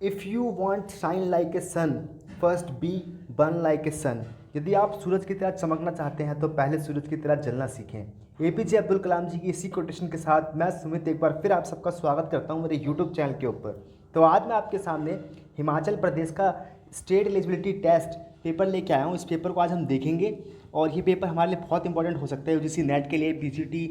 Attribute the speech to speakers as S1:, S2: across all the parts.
S1: If you want shine like a sun, first be burn like a sun. यदि आप सूरज की तरह चमकना चाहते हैं तो पहले सूरज की तरह जलना सीखें। एपीजे अब्दुल कलाम जी की इसी कोटेशन के साथ मैं सुमित एक बार फिर आप सबका स्वागत करता हूं मेरे यूट्यूब चैनल के ऊपर। तो आज मैं आपके सामने हिमाचल प्रदेश का स्टेट एलिजिबिलिटी टेस्ट पेपर लेके आया हूँ। इस पेपर को आज हम देखेंगे और ये पेपर हमारे लिए बहुत इंपॉर्टेंट हो सकता है यूजीसी नेट के लिए, पीजीटी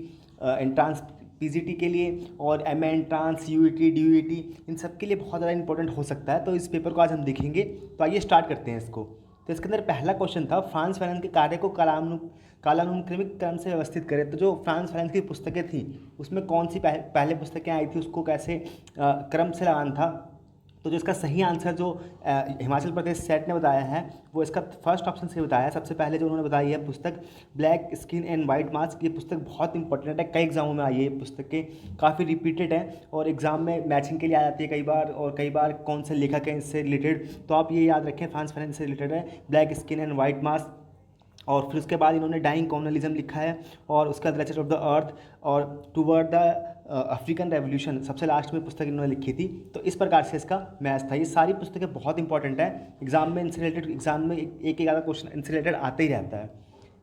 S1: एंट्रांस पीजीटी के लिए और एमए एंट्रांस, यूईटी, डीयूईटी, इन सब के लिए बहुत ज़्यादा इंपॉर्टेंट हो सकता है। तो इस पेपर को आज हम देखेंगे। तो आइए स्टार्ट करते हैं इसको। तो इसके अंदर पहला क्वेश्चन था, फ्रांस फैलन के कार्य को कालानुक्रमिक क्रम से व्यवस्थित करें। तो जो फ्रांस फैलन की पुस्तकें थी उसमें कौन सी पहले पुस्तकें आई थी, उसको कैसे क्रम से लगाना था। तो जो इसका सही आंसर जो हिमाचल प्रदेश सेट ने बताया है वो इसका फर्स्ट ऑप्शन से बताया है। सबसे पहले जो उन्होंने बताई है पुस्तक black skin and white mask, ये पुस्तक बहुत इंपॉर्टेंट है, कई एग्जामों में आई है ये पुस्तकें, काफ़ी रिपीटेड है और एग्जाम में मैचिंग के लिए आ जाती है कई बार, और कई बार कौन से लेखक हैं इससे रिलेटेड। तो आप ये याद रखें, फ्रांस फैलन से रिलेटेड है black skin and white mask. और फिर उसके बाद इन्होंने डाइंग कॉम्युनलिज्म लिखा है, और उसका लेक्चर ऑफ द अर्थ, और टूवर्ड द अफ्रीकन रेवोल्यूशन सबसे लास्ट में पुस्तक इन्होंने लिखी थी। तो इस प्रकार से इसका मैच था। ये सारी पुस्तकें बहुत इंपॉर्टेंट है एग्जाम में, इनसे रिलेटेड एग्जाम में एक एक आधा क्वेश्चन इनसे रिलेटेड आते ही रहता है।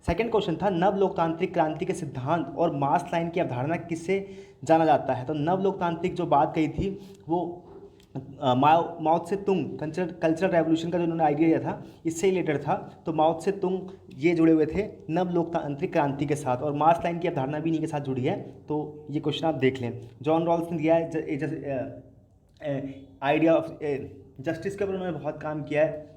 S1: सेकंड क्वेश्चन था, नव लोकतांत्रिक क्रांति के सिद्धांत और मास लाइन की अवधारणा किससे जाना जाता है। तो नव लोकतांत्रिक जो बात कही थी वो माओ से तुंग कल्चरल रेवोल्यूशन का जो उन्होंने आइडिया दिया था इससे रिलेटेड था। तो माओ से तुंग ये जुड़े हुए थे नव लोकतांत्रिक क्रांति के साथ, और मास लाइन की अवधारणा भी इन्हीं के साथ जुड़ी है। तो ये क्वेश्चन आप देख लें। जॉन रॉल्स ने दिया है आइडिया ऑफ जस्टिस के ऊपर उन्होंने बहुत काम किया है,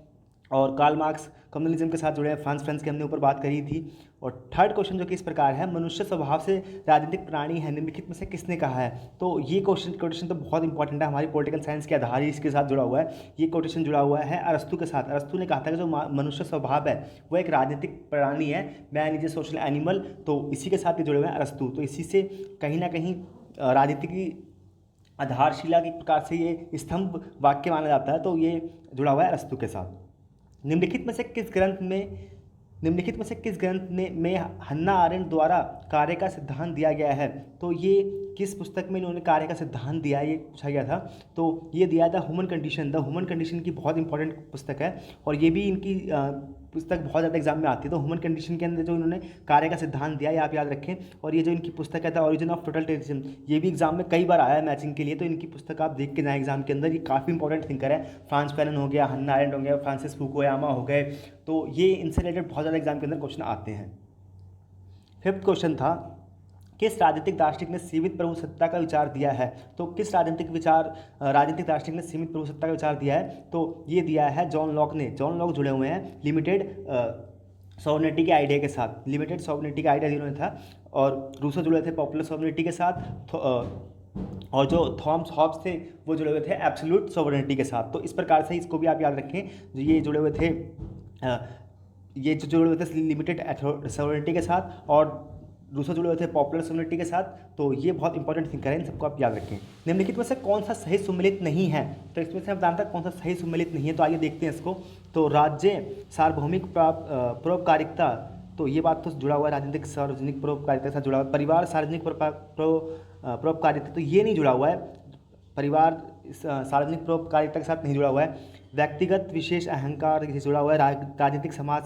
S1: और कार्ल मार्क्स कम्युनलिज्म के साथ जुड़े हैं, फ्रांस की हमने ऊपर बात करी थी। और थर्ड क्वेश्चन जो कि इस प्रकार है, मनुष्य स्वभाव से राजनीतिक प्राणी है, निम्नलिखित में से किसने कहा है। तो ये कोटेशन तो बहुत इंपॉर्टेंट है, हमारी पॉलिटिकल साइंस के आधार ही इसके साथ जुड़ा हुआ है। ये कोटेशन जुड़ा हुआ है अरस्तु के साथ। अरस्तु ने कहा था कि जो मनुष्य स्वभाव है वो एक राजनीतिक प्राणी है, man is a social animal. तो इसी के साथ ये जुड़े हुए हैं अरस्तु। तो इसी से कहीं ना कहीं राजनीति की आधारशिला के प्रकार से ये स्तंभ वाक्य माना जाता है। तो ये जुड़ा हुआ है अरस्तु के साथ। निम्नलिखित में से किस ग्रंथ में हन्ना आरेंट द्वारा कार्य का सिद्धांत दिया गया है। तो ये किस पुस्तक में इन्होंने कार्य का सिद्धांत दिया है, ये पूछा गया था। तो ये दिया था human condition. The human condition की बहुत इंपॉर्टेंट पुस्तक है, और ये भी इनकी पुस्तक बहुत ज़्यादा एग्जाम में आती है। तो ह्यूमन कंडीशन के अंदर जो इन्होंने कार्य का सिद्धांत दिया है आप याद रखें। और ये जो इनकी पुस्तक है द ओरिजिन ऑफ टोटलिटेरिज्म, ये भी एग्जाम में कई बार आया है मैचिंग के लिए। तो इनकी पुस्तक आप देख के जाएँ एग्जाम के अंदर, ये काफ़ी इंपॉर्टेंट थिंकर है। फ्रांस फैलन हो गया, हन्ना आरेंट हो गया, फ्रांसिस फुकुयामा हो गए, तो ये इनसे रिलेटेड बहुत ज़्यादा एग्जाम के अंदर क्वेश्चन आते हैं। फिफ्थ क्वेश्चन था, किस राजनीतिक दार्शनिक ने सीमित प्रभुसत्ता का विचार दिया है। तो किस राजनीतिक दार्शनिक ने सीमित प्रभुसत्ता का विचार दिया है। तो ये दिया है जॉन लॉक ने। जॉन लॉक जुड़े हुए हैं लिमिटेड सॉवरेनिटी के आइडिया के साथ, लिमिटेड सॉवरेनिटी का आइडिया जिन्होंने था, और रूसो जुड़े थे पॉपुलर सॉवरेनिटी के साथ, और जो थॉमस हॉब्स थे वो जुड़े हुए थे एब्सोल्यूट सॉवरेनिटी के साथ। तो इस प्रकार से इसको भी आप याद रखें, जो ये जुड़े हुए थे जुड़े हुए थे लिमिटेड सॉवरेनिटी के साथ, और रूसो जुड़े हुए थे पॉपुलर सॉवरेनिटी के साथ। तो ये बहुत इंपॉर्टेंट थिंकर है, इन सबको आप याद रखें। निम्नलिखित में से कौन सा सही सुमेलित नहीं है। तो इसमें से हम जानते हैं कौन सा सही सुमेलित नहीं है। तो आइए देखते हैं इसको। तो राज्य सार्वभौमिक परोपकारिता, तो ये बात तो जुड़ा हुआ है राजनीतिक सार्वजनिक परोपकारिता के साथ जुड़ा हुआ है। परिवार सार्वजनिक परोपकारिता, तो ये नहीं जुड़ा हुआ है, परिवार सार्वजनिक परोपकारिता के साथ नहीं जुड़ा हुआ है। व्यक्तिगत विशेष अहंकार से जुड़ा हुआ है। राजनीतिक समाज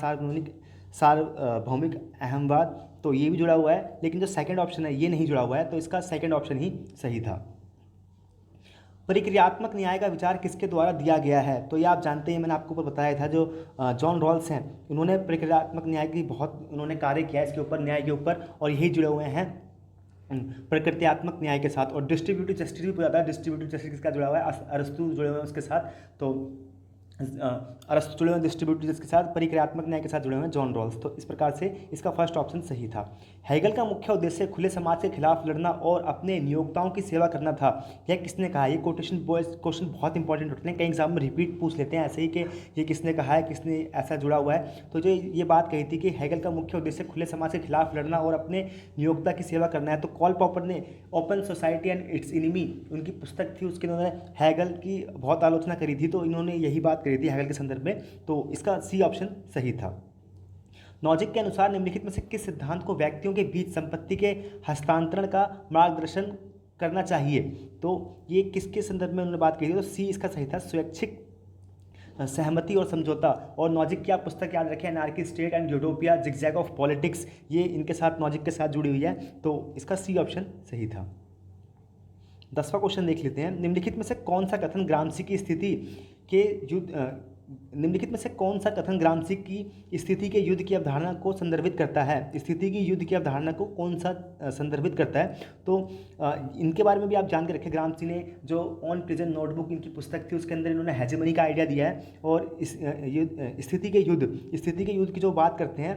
S1: सार्वभौमिक अहमवाद, तो ये भी जुड़ा हुआ है, लेकिन जो सेकंड ऑप्शन है ये नहीं जुड़ा हुआ है। तो इसका सेकंड ऑप्शन ही सही था। प्रक्रियात्मक न्याय का विचार किसके द्वारा दिया गया है। तो ये आप जानते हैं, मैंने आपको ऊपर बताया था, जो जॉन रॉल्स हैं उन्होंने प्रक्रियात्मक न्याय की बहुत उन्होंने कार्य किया इसके ऊपर, न्याय के ऊपर, और यही जुड़े हुए हैं प्रकृत्यात्मक न्याय के साथ। और डिस्ट्रीब्यूटिव जस्टिस भी पूछा था, डिस्ट्रीब्यूटिव जस्टिस किसका जुड़ा हुआ है, अरस्तु जुड़े हुए हैं उसके साथ। तो अरस्तु जुड़े हुए डिस्ट्रीब्यूटिव जस्टिस के साथ, प्रक्रियात्मक न्याय के साथ जुड़े हुए हैं जॉन रॉल्स। तो इस प्रकार से इसका फर्स्ट ऑप्शन सही था। हेगल का मुख्य उद्देश्य खुले समाज के खिलाफ लड़ना और अपने नियोक्ताओं की सेवा करना था, यह किसने कहा। ये क्वेश्चन बहुत इंपॉर्टेंट होते हैं, कई एग्जाम में रिपीट पूछ लेते हैं ऐसे ही कि ये किसने कहा है, किसने ऐसा जुड़ा हुआ है। तो जो ये बात कही थी कि हेगल का मुख्य उद्देश्य खुले समाज के खिलाफ लड़ना और अपने नियोक्ता की सेवा करना है। तो कॉल पॉपर ने open society and it's enemy उनकी पुस्तक थी, उसके उन्होंने हेगल की बहुत आलोचना करी थी। तो इन्होंने यही बात करी थी हेगल के संदर्भ में। तो इसका सी ऑप्शन सही था। नॉजिक के अनुसार निम्नलिखित में से किस सिद्धांत को व्यक्तियों के बीच संपत्ति के हस्तांतरण का मार्गदर्शन करना चाहिए। तो ये किसके संदर्भ में उन्होंने बात कही थी, तो सी इसका सही था, स्वैच्छिक सहमति और समझौता। और नॉजिक की आप पुस्तक याद रखें, anarchy state and utopia, zigzag of politics, ये इनके साथ नॉजिक के साथ जुड़ी हुई है, तो इसका सी ऑप्शन सही था। 10वां क्वेश्चन देख लेते हैं। निम्नलिखित में से कौन सा कथन ग्रामसी की स्थिति के युद्ध निम्नलिखित में से कौन सा कथन ग्रामसी की स्थिति के युद्ध की अवधारणा को संदर्भित करता है? स्थिति की युद्ध की अवधारणा को कौन सा संदर्भित करता है? तो इनके बारे में भी आप जान के रखें। ग्रामसी ने जो ऑन प्रिजन नोटबुक इनकी पुस्तक थी, उसके अंदर इन्होंने हेजेमनी का आइडिया दिया है। और इस स्थिति के युद्ध की जो बात करते हैं,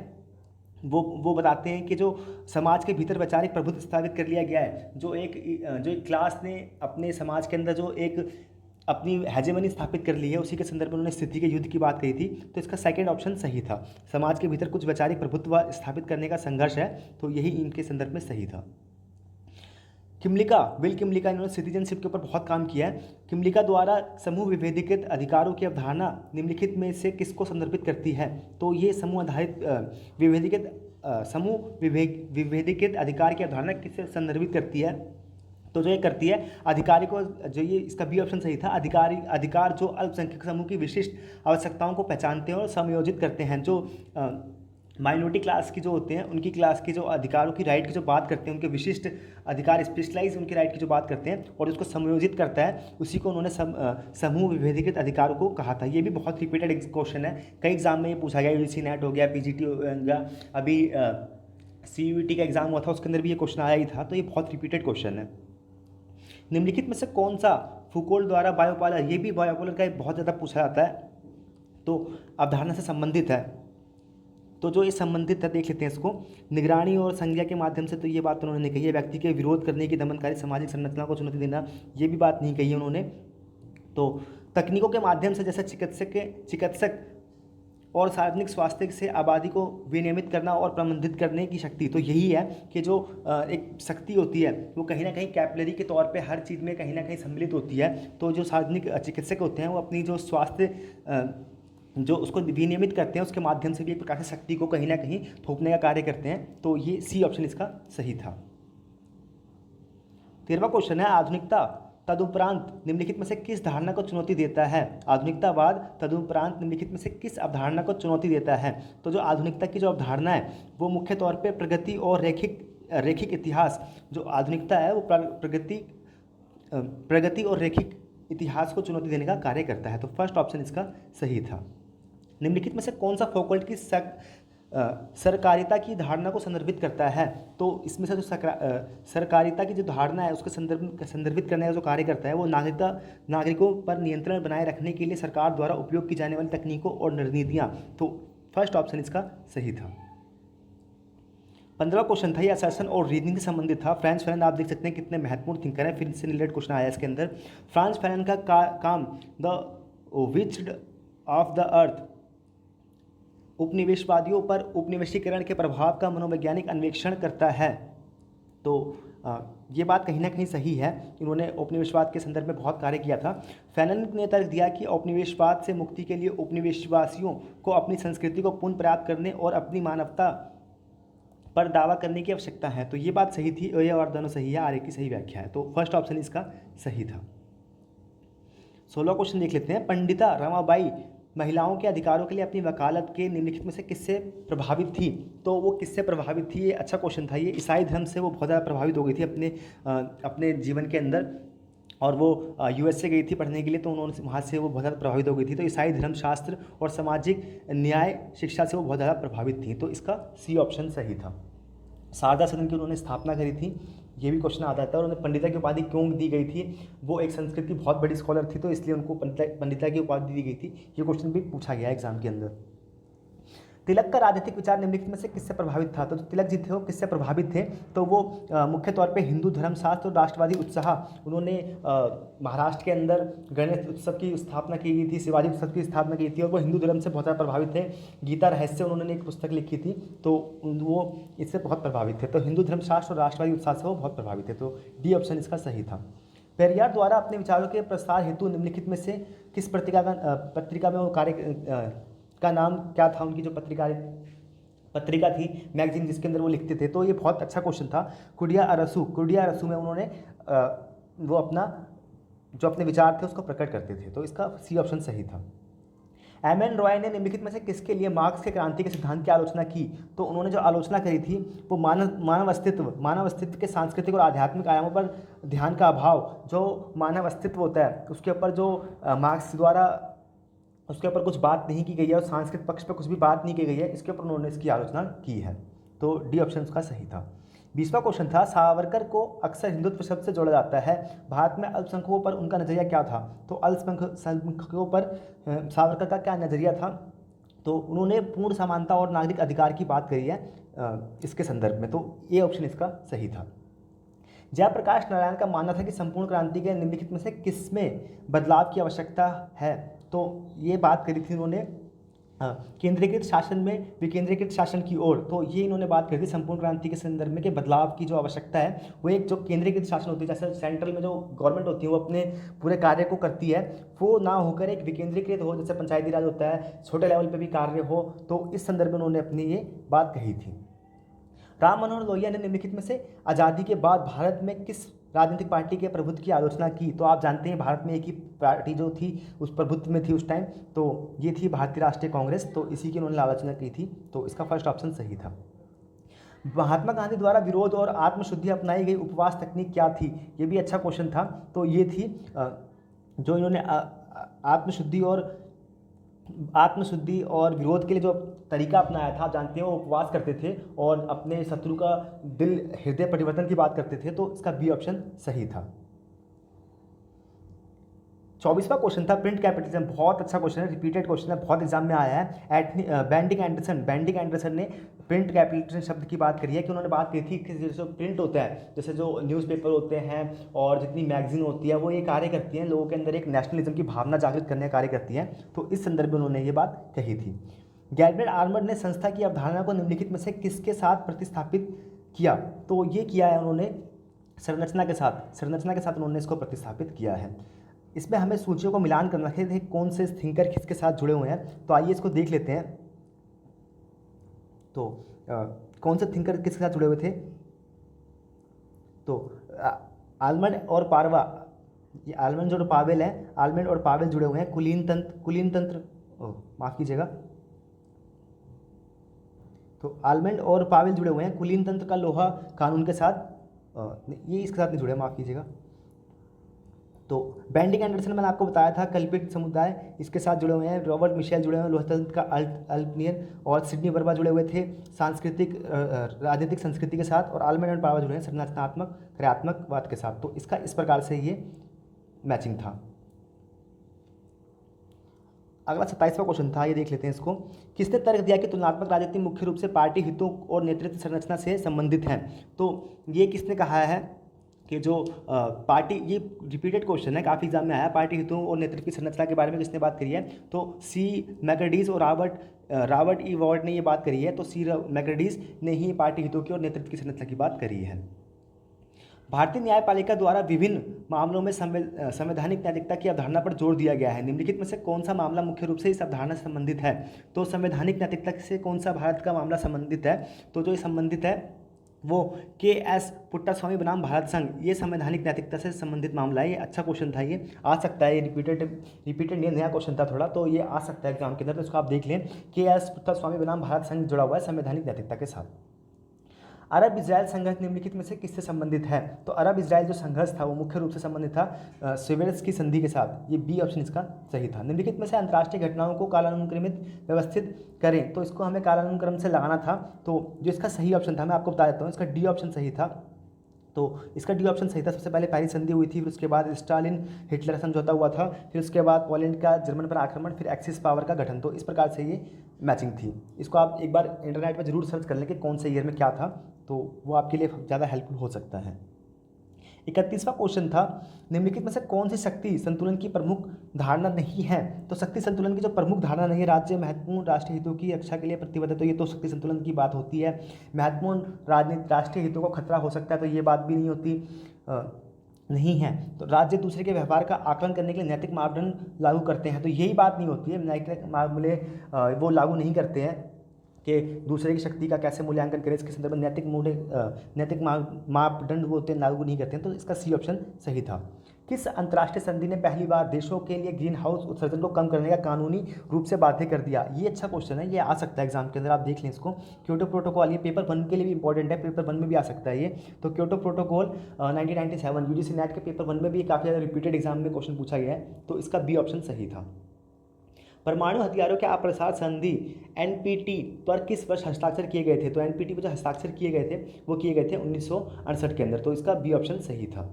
S1: वो बताते हैं कि जो समाज के भीतर वैचारिक प्रभुत्व स्थापित कर लिया गया है, जो एक क्लास ने अपने समाज के अंदर जो एक अपनी हेजेमनी स्थापित कर ली है, उसी के संदर्भ में उन्होंने स्थिति के युद्ध की बात कही थी। तो इसका सेकंड ऑप्शन सही था। समाज के भीतर कुछ वैचारिक प्रभुत्व स्थापित करने का संघर्ष है, तो यही इनके संदर्भ में सही था। विल किमलिका, इन्होंने सिटीजनशिप के ऊपर बहुत काम किया है। किमलिका द्वारा समूह विभेदीकृत अधिकारों की अवधारणा निम्नलिखित में से किसको संदर्भित करती है? तो ये समूह विभेदीकृत अधिकार की अवधारणा किससे संदर्भित करती है? तो जो ये करती है अधिकारी को, जो ये इसका बी ऑप्शन सही था, अधिकार जो अल्पसंख्यक समूह की विशिष्ट आवश्यकताओं को पहचानते हैं और समायोजित करते हैं। जो माइनॉरिटी क्लास की जो होते हैं, उनकी क्लास के जो अधिकारों की राइट की जो बात करते हैं, उनके विशिष्ट अधिकार, स्पेशलाइज उनकी राइट की जो बात करते हैं और उसको समायोजित करता है, उसी को उन्होंने समूह विभेदीकृत अधिकारों को कहा था। ये भी बहुत रिपीटेड क्वेश्चन है, कई एग्जाम में ये पूछा गया, यूजीसी नेट हो गया, पीजीटी हो गया, अभी सीयूईटी का एग्जाम हुआ था, उसके अंदर भी ये क्वेश्चन आया ही था। तो ये बहुत रिपीटेड क्वेश्चन है। निम्नलिखित में से कौन सा फुकोल्ट द्वारा बायोपोलर, ये भी बायोपोलर का बहुत ज़्यादा पूछा जाता है, तो अवधारणा से संबंधित है। तो जो ये संबंधित है देख लेते हैं इसको। निगरानी और संज्ञा के माध्यम से, तो ये बात उन्होंने नहीं कही है। व्यक्ति के विरोध करने की दमनकारी सामाजिक संरचना को चुनौती देना, ये भी बात नहीं कही है उन्होंने। तो तकनीकों के माध्यम से, जैसे चिकित्सक और सार्वजनिक स्वास्थ्य से आबादी को विनियमित करना और प्रबंधित करने की शक्ति, तो यही है कि जो एक शक्ति होती है वो कहीं ना कहीं कैपिलरी के तौर पे हर चीज़ में कहीं ना कहीं सम्मिलित होती है। तो जो सार्वजनिक चिकित्सक होते हैं वो अपनी जो स्वास्थ्य जो उसको विनियमित करते हैं, उसके माध्यम से भी एक प्रकार से शक्ति को कहीं ना कहीं थोपने का कार्य करते हैं। तो ये सी ऑप्शन इसका सही था। 13वां क्वेश्चन है, आधुनिकता तदुपरांत निम्नलिखित में से किस धारणा को चुनौती देता है? आधुनिकतावाद तदुपरांत निम्नलिखित में से किस अवधारणा को चुनौती देता है? तो जो आधुनिकता की जो अवधारणा है वो मुख्य तौर पे प्रगति और रैखिक इतिहास, जो आधुनिकता है वो प्रगति और रैखिक इतिहास को चुनौती देने का कार्य करता है। तो फर्स्ट ऑप्शन इसका सही था। निम्नलिखित में से कौन सा फौकल्ट की सरकारिता की धारणा को संदर्भित करता है? तो इसमें से जो सरकारिता की जो धारणा है उसको संदर्भित करने का जो कार्य करता है वो नागरिकों पर नियंत्रण बनाए रखने के लिए सरकार द्वारा उपयोग की जाने वाली तकनीकों और रणनीतियाँ। तो फर्स्ट ऑप्शन इसका सही था। 15वां क्वेश्चन था, ये असर्शन और रीजनिंग से संबंधित था। फ्रांस फैनन, आप देख सकते हैं कितने महत्वपूर्ण थिंकर हैं, फिर इससे रिलेटेड क्वेश्चन आया इसके अंदर। फ्रांस फैनन का काम द विच्ड ऑफ द अर्थ, उपनिवेशवादियों पर उपनिवेशीकरण के प्रभाव का मनोवैज्ञानिक अन्वेषण करता है। तो ये बात कहीं ना कहीं सही है, इन्होंने उपनिवेशवाद के संदर्भ में बहुत कार्य किया था। फैनन ने तर्क दिया कि उपनिवेशवाद से मुक्ति के लिए उपनिवेशवासियों को अपनी संस्कृति को पुनः प्राप्त करने और अपनी मानवता पर दावा करने की आवश्यकता है। तो ये बात सही थी, ये और दोनों सही है, आर की सही व्याख्या है। तो फर्स्ट ऑप्शन इसका सही था। 16वां क्वेश्चन देख लेते हैं। पंडिता रमाबाई महिलाओं के अधिकारों के लिए अपनी वकालत के निम्नलिखित में से किससे प्रभावित थी? तो वो किससे प्रभावित थी? ये अच्छा क्वेश्चन था। ये ईसाई धर्म से वो बहुत ज़्यादा प्रभावित हो गई थी अपने जीवन के अंदर, और वो यूएसए गई थी पढ़ने के लिए, तो उन्होंने वहाँ से वो बहुत ज़्यादा प्रभावित हो गई थी। तो ईसाई धर्मशास्त्र और सामाजिक न्याय शिक्षा से वो बहुत ज़्यादा प्रभावित थी। तो इसका सी ऑप्शन सही था। शारदा सदन की उन्होंने स्थापना करी थी, ये भी क्वेश्चन आता था। और उन्हें पंडिता की उपाधि क्यों दी गई थी? वो एक संस्कृत की बहुत बड़ी स्कॉलर थी, तो इसलिए उनको पंडिता की उपाधि दी गई थी। ये क्वेश्चन भी पूछा गया एग्जाम के अंदर। तिलक का राजनीतिक विचार निम्नलिखित में से किससे प्रभावित था? तो तिलक जी थे वो किससे प्रभावित थे? तो वो मुख्य तौर पे हिंदू धर्मशास्त्र और राष्ट्रवादी उत्साह, उन्होंने महाराष्ट्र के अंदर गणेश उत्सव की स्थापना की गई थी, शिवाजी उत्सव की स्थापना की थी, और वो हिंदू धर्म से बहुत ज़्यादा प्रभावित थे। गीता रहस्य उन्होंने एक पुस्तक लिखी थी, तो वो इससे बहुत प्रभावित थे। तो हिंदू धर्मशास्त्र और राष्ट्रवादी उत्साह से वो बहुत प्रभावित थे। तो डी ऑप्शन इसका सही था। पेरियार द्वारा अपने विचारों के प्रसार हेतु निम्नलिखित में से किस पत्रिका में वो कार्य का नाम क्या था? उनकी जो पत्रिका थी, मैगजीन, जिसके अंदर वो लिखते थे। तो ये बहुत अच्छा क्वेश्चन था। कुडिया अरसू में उन्होंने वो अपना जो अपने विचार थे उसको प्रकट करते थे। तो इसका सी ऑप्शन सही था। एम एन रॉय ने निम्नलिखित में से किसके लिए मार्क्स के क्रांति के सिद्धांत की आलोचना की? तो उन्होंने जो आलोचना करी थी वो मानव अस्तित्व के सांस्कृतिक और आध्यात्मिक आयामों पर ध्यान का अभाव, जो मानव अस्तित्व होता है उसके ऊपर जो मार्क्स द्वारा उसके ऊपर कुछ बात नहीं की गई है और सांस्कृतिक पक्ष पर कुछ भी बात नहीं की गई है, इसके ऊपर उन्होंने इसकी आलोचना की है। तो डी ऑप्शन उसका सही था। 20वां क्वेश्चन था, सावरकर को अक्सर हिंदुत्व शब्द से जोड़ा जाता है, भारत में अल्पसंख्यकों पर उनका नजरिया क्या था? तो अल्पसंख्यकों पर सावरकर का क्या नजरिया था? तो उन्होंने पूर्ण समानता और नागरिक अधिकार की बात करी है इसके संदर्भ में। तो ए ऑप्शन इसका सही था। जयप्रकाश नारायण का मानना था कि संपूर्ण क्रांति के निम्नलिखित में से किसमें बदलाव की आवश्यकता है? तो ये बात करी थी उन्होंने केंद्रीकृत शासन में विकेंद्रीकृत शासन की ओर। तो ये इन्होंने बात करी थी संपूर्ण क्रांति के संदर्भ में कि बदलाव की जो आवश्यकता है वो एक जो केंद्रीकृत शासन होती है, जैसे सेंट्रल में जो गवर्नमेंट होती है वो अपने पूरे कार्य को करती है, वो ना होकर एक विकेंद्रीकृत हो, जैसे पंचायती राज होता है, छोटे लेवल पर भी कार्य हो। तो इस संदर्भ में उन्होंने अपनी ये बात कही थी। राम मनोहर लोहिया ने निम्नलिखित में से आज़ादी के बाद भारत में किस राजनीतिक पार्टी के प्रभुत्व की आलोचना की? तो आप जानते हैं भारत में एक ही पार्टी जो थी उस प्रभुत्व में थी उस टाइम, तो ये थी भारतीय राष्ट्रीय कांग्रेस। तो इसी की उन्होंने आलोचना की थी। तो इसका फर्स्ट ऑप्शन सही था। महात्मा गांधी द्वारा विरोध और आत्मशुद्धि अपनाई गई उपवास तकनीक क्या थी? ये भी अच्छा क्वेश्चन था। तो ये थी जो इन्होंने आत्मशुद्धि और विरोध के लिए जो तरीका अपनाया था, आप जानते हैं वो उपवास करते थे और अपने शत्रु का दिल हृदय परिवर्तन की बात करते थे। तो इसका बी ऑप्शन सही था। 24वां क्वेश्चन था प्रिंट कैपिटलिज्म। बहुत अच्छा क्वेश्चन है, रिपीटेड क्वेश्चन है, बहुत एग्जाम में आया है। बेंडिंग एंडरसन ने प्रिंट कैपिटलिज्म शब्द की बात करी है कि उन्होंने बात की थी कि जैसे प्रिंट होता है, जैसे जो न्यूज़पेपर होते हैं और जितनी मैगजीन होती है वो ये कार्य करती हैं, लोगों के अंदर एक नेशनलिज्म की भावना जागृत करने का कार्य करती हैं। तो इस संदर्भ में उन्होंने ये बात कही थी। गैल्बर्ट आर्मर्ड ने संस्था की अवधारणा को निम्नलिखित में से किसके साथ प्रतिस्थापित किया? तो ये किया है उन्होंने संरचना के साथ उन्होंने इसको प्रतिस्थापित किया है। इसमें हमें सूचियों को मिलान करना है, कौन से थिंकर किसके साथ जुड़े हुए हैं। तो आइए इसको देख लेते हैं। तो कौन से थिंकर किसके साथ जुड़े हुए थे? तो आलमंड और पारवा, ये आलमंड और पावेल हैं, आलमंड और पावेल जुड़े हुए हैं कुलीन तंत्र माफ़ कीजिएगा। तो आलमंड और पावेल जुड़े हुए हैं कुलीन तंत्र का लोहा कानून के साथ, ये इसके साथ नहीं जुड़े, माफ़ कीजिएगा। तो बेंडिंग एंडरसन मैंने आपको बताया था कल्पित समुदाय, इसके साथ जुड़े हुए हैं। रॉबर्ट मिशेल जुड़े हुए हैं लोहतंत्र का अल्पनियर, और सिडनी वर्मा जुड़े हुए थे राजनीतिक संस्कृति के साथ, और आलमंड एंड पावर जुड़े हैं संरचनात्मक क्रियात्मकवाद के साथ। तो इसका इस प्रकार से ये मैचिंग था। अगला 27वां क्वेश्चन था, ये देख लेते हैं इसको। किसने तर्क दिया कि तुलनात्मक राजनीति मुख्य रूप से पार्टी हितों और नेतृत्व संरचना से संबंधित हैं? तो ये किसने कहा है कि जो पार्टी, ये रिपीटेड क्वेश्चन है, काफ़ी एग्जाम में आया, पार्टी हितों और नेतृत्व की संरचना के बारे में किसने बात करी है? तो सी मैकर्डीज और रॉबर्ट ई वॉर्ड ने ये बात करी है। तो सी मैकर्डीज ने ही पार्टी हितों की और नेतृत्व की संरचना की बात करी है। भारतीय न्यायपालिका द्वारा विभिन्न मामलों में संवैधानिक नैतिकता की अवधारणा पर जोर दिया गया है। निम्नलिखित में से कौन सा मामला मुख्य रूप से इस अवधारणा से संबंधित है? तो संवैधानिक नैतिकता से कौन सा भारत का मामला संबंधित है? तो जो संबंधित है वो के.एस. पुट्टास्वामी बनाम भारत संघ, ये संवैधानिक नैतिकता से संबंधित मामला है। ये अच्छा क्वेश्चन था, ये आ सकता है, ये रिपीटेड ये नया क्वेश्चन था थोड़ा, तो ये आ सकता है एग्जाम के अंदर। तो इसको आप देख लें, के.एस. पुट्टास्वामी बनाम भारत संघ जुड़ा हुआ है संवैधानिक नैतिकता के साथ। अरब इजराइल संघर्ष निम्नलिखित में से किससे संबंधित है? तो अरब इजराइल जो संघर्ष था वो मुख्य रूप से संबंधित था स्वेरेस की संधि के साथ। ये बी ऑप्शन इसका सही था। निम्नलिखित में से अंतर्राष्ट्रीय घटनाओं को कालानुक्रमित व्यवस्थित करें, तो इसको हमें कालानुक्रम से लगाना था। तो जो इसका सही ऑप्शन था मैं आपको बता देता हूँ, इसका डी ऑप्शन सही था। तो इसका डी ऑप्शन सही था। सबसे पहले पेरिस संधि हुई थी, फिर उसके बाद स्टालिन हिटलर समझौता हुआ था, फिर उसके बाद पोलैंड का जर्मन पर आक्रमण, फिर एक्सिस पावर का गठन। तो इस प्रकार से ये मैचिंग थी। इसको आप एक बार इंटरनेट पर जरूर सर्च कर लें कि कौन से ईयर में क्या था, तो वो आपके लिए ज़्यादा हेल्पफुल हो सकता है। 31वां क्वेश्चन था, निम्नलिखित में से कौन सी शक्ति संतुलन की प्रमुख धारणा नहीं है? तो शक्ति संतुलन की जो प्रमुख धारणा नहीं है, राज्य महत्वपूर्ण राष्ट्रीय हितों की रक्षा के लिए प्रतिबद्ध है, तो ये तो शक्ति संतुलन की बात होती है। महत्वपूर्ण राष्ट्रीय हितों को खतरा हो सकता है, तो ये बात भी नहीं होती, नहीं है। तो राज्य दूसरे के व्यवहार का आकलन करने के लिए नैतिक मापदंड लागू करते हैं, तो यही बात नहीं होती है, नैतिक मामले वो लागू नहीं करते हैं। कि दूसरे की शक्ति का कैसे मूल्यांकन करें, इसके संदर्भ में नैतिक मापदंड वो होते लागू नहीं करते हैं, तो इसका सी ऑप्शन सही था। किस अंतर्राष्ट्रीय संधि ने पहली बार देशों के लिए ग्रीन हाउस उत्सर्जन को कम करने का कानूनी रूप से बाध्य कर दिया? ये अच्छा क्वेश्चन है, ये आ सकता है एग्जाम के अंदर, आप देख लें इसको। क्योटो प्रोटोकॉल, ये पेपर 1 के लिए भी इंपॉर्टेंट है, पेपर 1 में भी आ सकता है ये। तो क्योटो प्रोटोकॉल 1997 यूजीसी नेट के पेपर 1 में भी काफ़ी ज़्यादा रिपीटेड एग्जाम में क्वेश्चन पूछा गया है, तो इसका बी ऑप्शन सही था। परमाणु हथियारों के अप्रसार संधि एनपीटी पर किस वर्ष हस्ताक्षर किए गए थे? तो एनपीटी पर जो हस्ताक्षर किए गए थे वो किए गए थे 1968 के अंदर, तो इसका बी ऑप्शन सही था।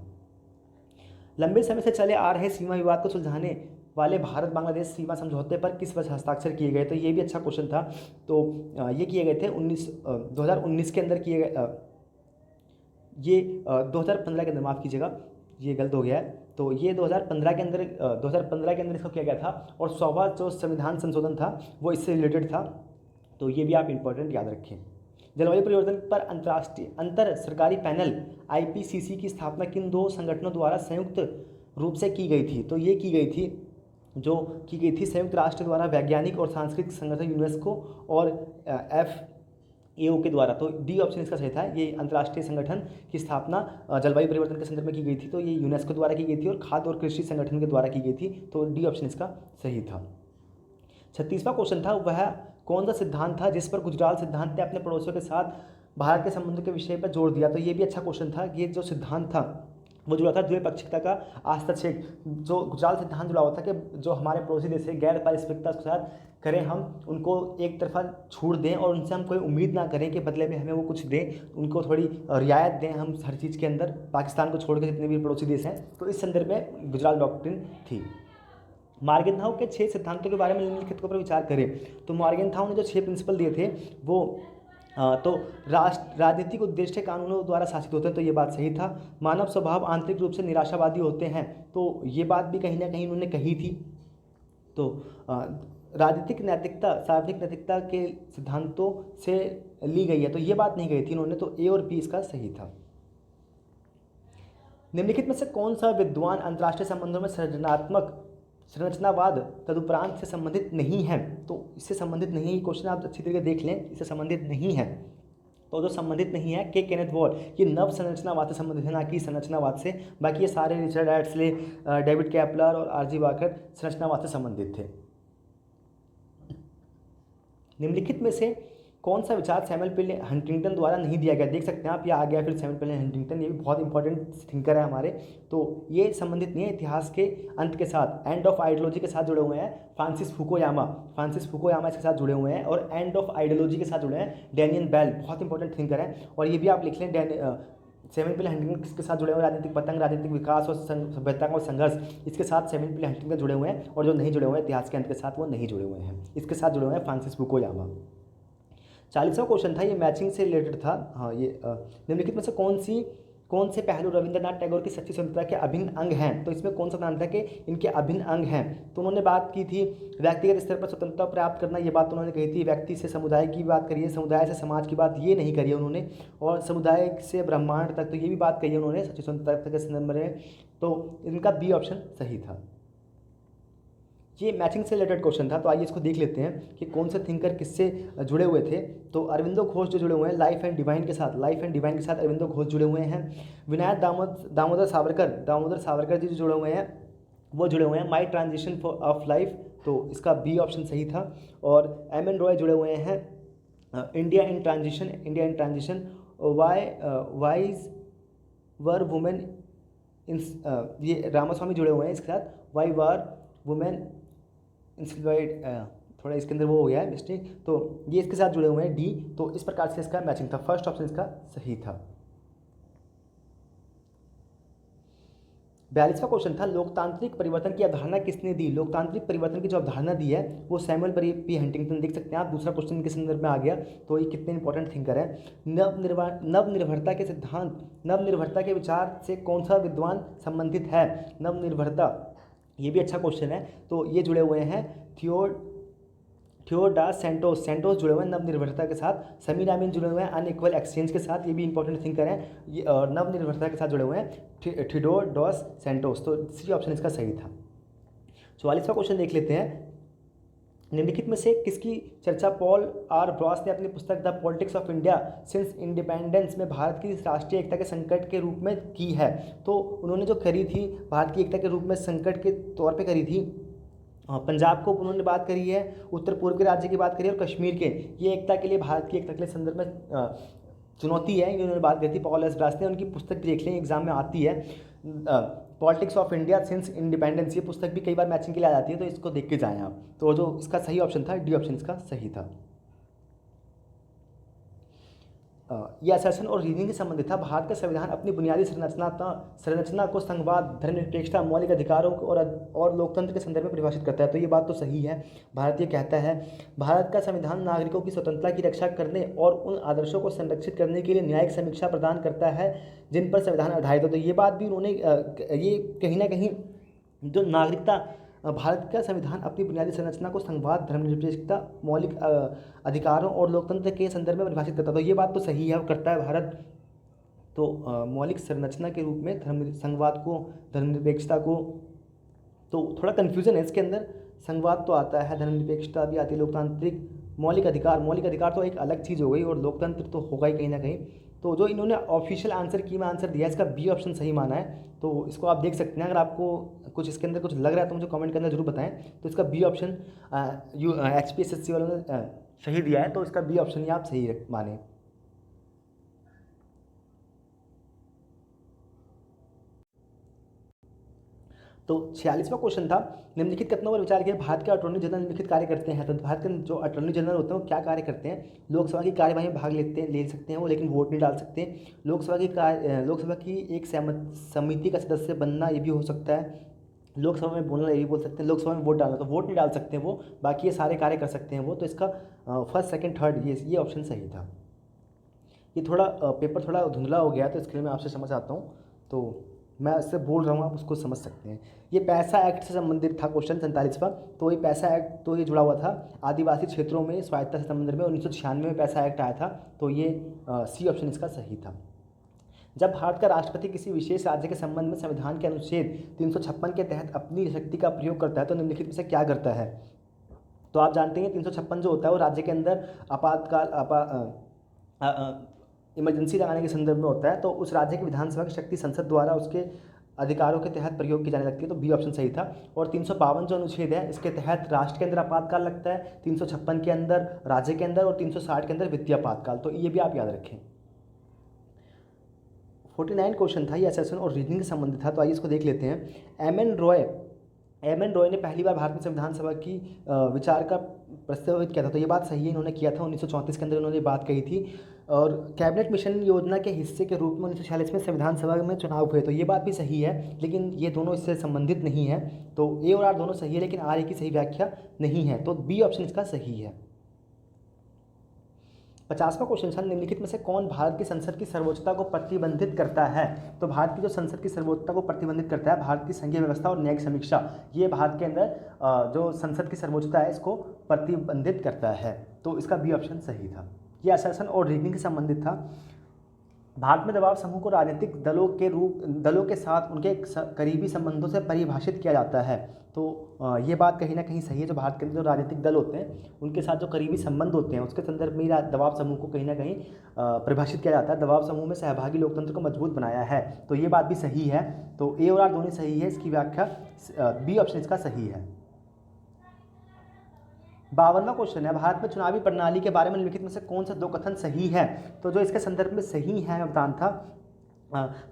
S1: लंबे समय से चले आ रहे सीमा विवाद को सुलझाने वाले भारत बांग्लादेश सीमा समझौते पर किस वर्ष हस्ताक्षर किए गए? तो ये भी अच्छा क्वेश्चन था। तो ये किए गए थे 2019 के अंदर किए गए, ये 2015 के अंदर, माफ़ कीजिएगा ये गलत हो गया है। तो ये 2015 के अंदर इसको किया गया था, और 100वां जो संविधान संशोधन था वो इससे रिलेटेड था, तो ये भी आप इंपॉर्टेंट याद रखें। जलवायु परिवर्तन पर अंतर सरकारी पैनल आईपीसीसी की स्थापना किन 2 संगठनों द्वारा संयुक्त रूप से की गई थी? तो ये की गई थी संयुक्त राष्ट्र द्वारा वैज्ञानिक और सांस्कृतिक संगठन यूनेस्को और FAO के द्वारा। तो डी ऑप्शन इसका सही था। ये अंतर्राष्ट्रीय संगठन की स्थापना जलवायु परिवर्तन के संदर्भ में की गई थी, तो ये यूनेस्को द्वारा की गई थी और खाद्य और कृषि संगठन के द्वारा की गई थी, तो डी ऑप्शन इसका सही था। 36वां क्वेश्चन था, वह कौन सा सिद्धांत था जिस पर गुजराल सिद्धांत ने अपने पड़ोसियों के साथ भारत के संबंधों के विषय पर जोर दिया? तो ये भी अच्छा क्वेश्चन था। ये जो सिद्धांत था वो जुड़ा था द्विपक्षीयता का हस्तक्षेप। जो गुजराल सिद्धांत जुड़ा हुआ था कि जो हमारे पड़ोसी देश है गैर पारस्परिकता के साथ करें, हम उनको एक तरफा छूट दें और उनसे हम कोई उम्मीद ना करें कि बदले में हमें वो कुछ दें, उनको थोड़ी रियायत दें हम हर चीज़ के अंदर, पाकिस्तान को छोड़कर जितने भी पड़ोसी देश हैं। तो इस संदर्भ में गुजराल डॉक्ट्रिन थी। मार्गेनथाउ के 6 सिद्धांतों के बारे में निम्नलिखित पर विचार करें। तो मार्गेनथाउ ने जो 6 प्रिंसिपल दिए थे वो तो राजनीतिक उद्देश्य कानूनों द्वारा शासित होते हैं, तो ये बात सही था। मानव स्वभाव आंतरिक रूप से निराशावादी होते हैं, तो ये बात भी कहीं ना कहीं उन्होंने कही थी। तो राजनीतिक नैतिकता सार्वजनिक नैतिकता के सिद्धांतों से ली गई है, तो ये बात नहीं कही थी इन्होंने, तो ए और बी इसका सही था। निम्नलिखित में से कौन सा विद्वान अंतर्राष्ट्रीय संबंधों में संरचनावाद तदुपरांत से संबंधित नहीं है? तो इससे संबंधित नहीं है, ये क्वेश्चन आप अच्छी तरीके देख लें, इससे संबंधित नहीं है। तो जो संबंधित नहीं है केनेथ वॉल, ये नव संरचनावाद से संबंधित है, ना कि संरचनावाद से। बाकी ये सारे रिचर्ड एड्सले, डेविड कैपलर और आरजी वाकर संरचनावाद से संबंधित थे। निम्नलिखित में से कौन सा विचार सैमुअल पिल हंटिंगटन द्वारा नहीं दिया गया? देख सकते हैं आप, ये आ गया फिर सैमुअल पिल हंटिंगटन, ये भी बहुत इंपॉर्टेंट थिंकर है हमारे। तो ये संबंधित नहीं है इतिहास के अंत के साथ, एंड ऑफ आइडियोलॉजी के साथ जुड़े हुए हैं फ्रांसिस फुकुयामा इसके साथ जुड़े हुए हैं, और एंड ऑफ आइडियोलॉजी के साथ जुड़े हैं डैनियल बेल, बहुत इंपॉर्टेंट थिंकर है। और ये भी आप लिख लें, सैमुअल पिल हंटिंगटन किसके साथ जुड़े हुए हैं? राजनीतिक पतंग, राजनीतिक विकास और सभ्यता और संघर्ष, इसके साथ सैमुअल पिल हंटिंगटन जुड़े हुए हैं। और जो नहीं जुड़े हुए हैं इतिहास के अंत के साथ, वो नहीं जुड़े हुए हैं, इसके साथ जुड़े हुए हैं फ्रांसिस फुकुयामा। 40वां क्वेश्चन था, ये मैचिंग से रिलेटेड था। हाँ, ये निम्नलिखित में से कौन से पहलू रविंद्रनाथ टैगोर की सच्ची स्वतंत्रता के अभिन्न अंग हैं? तो इसमें कौन सा सिद्धांत है कि इनके अभिन्न अंग हैं? तो उन्होंने बात की थी व्यक्तिगत स्तर पर स्वतंत्रता प्राप्त करना, ये बात उन्होंने कही थी। व्यक्ति से समुदाय की बात करिए, समुदाय से समाज की बात ये नहीं करी है उन्होंने, और समुदाय से ब्रह्मांड तक, तो ये भी बात कही है उन्होंने सच्ची स्वतंत्रता के संदर्भ में। तो इनका बी ऑप्शन सही था। ये मैचिंग से रिलेटेड क्वेश्चन था, तो आइए इसको देख लेते हैं कि कौन से थिंकर किससे जुड़े हुए थे। तो अरविंदो घोष जो जुड़े हुए हैं लाइफ एंड डिवाइन के साथ अरविंदो घोष जुड़े हुए हैं। विनायक दामोदर सावरकर जी जो जुड़े हुए हैं वो जुड़े हुए हैं माई ट्रांजिशन ऑफ लाइफ, तो इसका बी ऑप्शन सही था। और एम एन रॉय जुड़े हुए हैं India in transition, wise were women ये रामास्वामी जुड़े हुए हैं इसके साथ, वाई वर वुमेन इंस्पायर्ड, थोड़ा इसके अंदर वो हो गया है मिस्टेक, तो ये इसके साथ जुड़े हुए हैं डी। तो इस प्रकार से इसका मैचिंग था, फर्स्ट ऑप्शन इसका सही था। 42वां क्वेश्चन था, लोकतांत्रिक परिवर्तन की अवधारणा किसने दी? लोकतांत्रिक परिवर्तन की जो अवधारणा दी है वो सैमुअल पी हंटिंगटन, देख सकते हैं आप। दूसरा क्वेश्चन के संदर्भ में आ गया, तो ये कितने इंपॉर्टेंट थिंकर है। नवनिर्भरता के सिद्धांत, नवनिर्भरता के विचार से कौन सा विद्वान संबंधित है? नवनिर्भरता, ये भी अच्छा क्वेश्चन है। तो ये जुड़े हुए हैं थियोडास सेंटोस जुड़े हुए हैं नवनिर्भरता के साथ। समीर अमीन जुड़े हुए हैं अनइक्वल एक्सचेंज के साथ, ये भी इंपॉर्टेंट थिंकर हैं। ये नवनिर्भरता के साथ जुड़े हुए हैं थियोडास सेंटोस, तो सी ऑप्शन इसका सही था। 44वां क्वेश्चन देख लेते हैं, निम्नलिखित में से किसकी चर्चा पॉल आर ब्रॉस ने अपनी पुस्तक the politics of India since independence में भारत की राष्ट्रीय एकता के संकट के रूप में की है? तो उन्होंने जो करी थी भारत की एकता के रूप में संकट के तौर पे करी थी। पंजाब को उन्होंने बात करी है, उत्तर पूर्व के राज्य की बात करी है, और कश्मीर के, ये एकता के लिए, भारत की एकता के लिए संदर्भ में चुनौती है, इन्होंने बात करी थी पॉल एस ब्रास ने। उनकी पुस्तक देख लें, एग्जाम में आती है, politics of India since independence. ये पुस्तक भी कई बार मैचिंग के लिए आ जाती है, तो इसको देख के जाएं आप। तो जो इसका सही ऑप्शन था, डी ऑप्शन इसका सही था। यह शासन और रीजनिंग से संबंधित था। भारत का संविधान अपनी बुनियादी संरचना को संघवाद, धर्मनिरपेक्षता, मौलिक अधिकारों और लोकतंत्र के संदर्भ में परिभाषित करता है। तो ये बात तो सही है। भारत ये कहता है, भारत का संविधान नागरिकों की स्वतंत्रता की रक्षा करने और उन आदर्शों को संरक्षित करने के लिए न्यायिक समीक्षा प्रदान करता है जिन पर संविधान आधारित हो। तो ये बात भी उन्होंने ये कहीं ना कहीं जो नागरिकता, भारत का संविधान अपनी बुनियादी संरचना को संघवाद, धर्मनिरपेक्षता, मौलिक अधिकारों और लोकतंत्र के संदर्भ में परिभाषित करता है। तो ये बात तो सही है, वो करता है भारत। तो मौलिक संरचना के रूप में संघवाद को, धर्मनिरपेक्षता को, तो थोड़ा कन्फ्यूजन है इसके अंदर। संघवाद तो आता है, धर्मनिरपेक्षता भी आती है, लोकतांत्रिक, मौलिक अधिकार तो एक अलग चीज़ हो गई, और लोकतंत्र तो होगा ही कहीं ना कहीं। तो जो इन्होंने ऑफिशियल आंसर की में आंसर दिया है, इसका बी ऑप्शन सही माना है। तो इसको आप देख सकते हैं। अगर आपको कुछ इसके अंदर कुछ लग रहा है तो मुझे कमेंट के अंदर जरूर बताएं। तो इसका बी ऑप्शन HPSSC वालों ने सही दिया है, तो इसका बी ऑप्शन ही आप सही माने। तो 46वां क्वेश्चन था, निम्नलिखित कथनों पर विचार किया, भारत के अटॉर्नी जनरल निम्नलिखित कार्य करते हैं। तो भारत के जो अटॉर्नी जनरल होते हैं वो क्या कार्य करते हैं? लोकसभा की कार्यवाही में भाग ले सकते हैं वो, लेकिन वोट नहीं डाल सकते। लोकसभा की एक समिति का सदस्य बनना, ये भी हो सकता है। लोकसभा में बोलना, ये भी बोल सकते हैं। लोकसभा में वोट डालना, तो वोट नहीं डाल सकते हैं वो, बाकी ये सारे कार्य कर सकते हैं वो। तो इसका फर्स्ट, सेकंड, थर्ड, ये ऑप्शन सही था। ये थोड़ा पेपर थोड़ा धुंधला हो गया, तो इसके लिए मैं आपसे समझ आता हूँ। तो मैं इससे बोल रहा हूँ, आप उसको समझ सकते हैं। ये पैसा एक्ट से संबंधित था क्वेश्चन 47वां। तो ये पैसा एक्ट, तो ये जुड़ा हुआ था आदिवासी क्षेत्रों में स्वायत्तता से संबंध में। 1996 में पैसा एक्ट आया था। तो ये सी ऑप्शन इसका सही था। जब भारत का राष्ट्रपति किसी विशेष राज्य के संबंध में संविधान के अनुच्छेद 356 के तहत अपनी शक्ति का प्रयोग करता है, तो निम्नलिखित में से क्या करता है? तो आप जानते हैं 356 जो होता है वो राज्य के अंदर आपातकाल इमरजेंसी लगाने के संदर्भ में होता है। तो उस राज्य की विधानसभा की शक्ति संसद द्वारा उसके अधिकारों के तहत प्रयोग की जाने लगती है। तो बी ऑप्शन सही था। और 352 जो अनुच्छेद है, इसके तहत राष्ट्र के अंदर आपातकाल लगता है, 356 के अंदर राज्य के अंदर, और 360 के अंदर वित्तीय आपातकाल। तो ये भी आप याद रखें। 49 क्वेश्चन था, ये असेसन और रीजनिंग से संबंधित था। तो आइए इसको देख लेते हैं। एम एन रॉय ने पहली बार भारत में संविधान सभा की विचार का प्रस्तावित किया था। तो ये बात सही है, इन्होंने किया था 1934 के अंदर इन्होंने बात कही थी। और कैबिनेट मिशन योजना के हिस्से के रूप में 1946 में संविधान सभा में चुनाव हुए। तो ये बात भी सही है, लेकिन ये दोनों इससे संबंधित नहीं है। तो ए और आर दोनों सही है, लेकिन आर ए की सही व्याख्या नहीं है। तो बी ऑप्शन इसका सही है। 50वां क्वेश्चन था, निम्नलिखित में से कौन भारत की संसद की सर्वोच्चता को प्रतिबंधित करता है? तो भारत की जो संसद की सर्वोच्चता को प्रतिबंधित करता है, भारत की संघीय व्यवस्था और न्यायिक समीक्षा, ये भारत के अंदर जो संसद की सर्वोच्चता है इसको प्रतिबंधित करता है। तो इसका बी ऑप्शन सही था। यह शासन और रीजनिंग से संबंधित था। भारत में दबाव समूह को राजनीतिक दलों के साथ उनके करीबी संबंधों से परिभाषित किया जाता है। तो ये बात कहीं ना कहीं सही है। जो भारत के अंदर जो राजनीतिक दल होते हैं उनके साथ जो करीबी संबंध होते हैं उसके संदर्भ में दबाव समूह को कहीं ना कहीं परिभाषित किया जाता है। दबाव समूह में सहभागी लोकतंत्र को मजबूत बनाया है। तो ये बात भी सही है। तो ए और आर दोनों सही है, इसकी व्याख्या बी ऑप्शन इसका सही है। 52वां क्वेश्चन है, भारत में चुनावी प्रणाली के बारे में निम्नलिखित में से कौन सा दो कथन सही है? तो जो इसके संदर्भ में सही है मैं बताना था,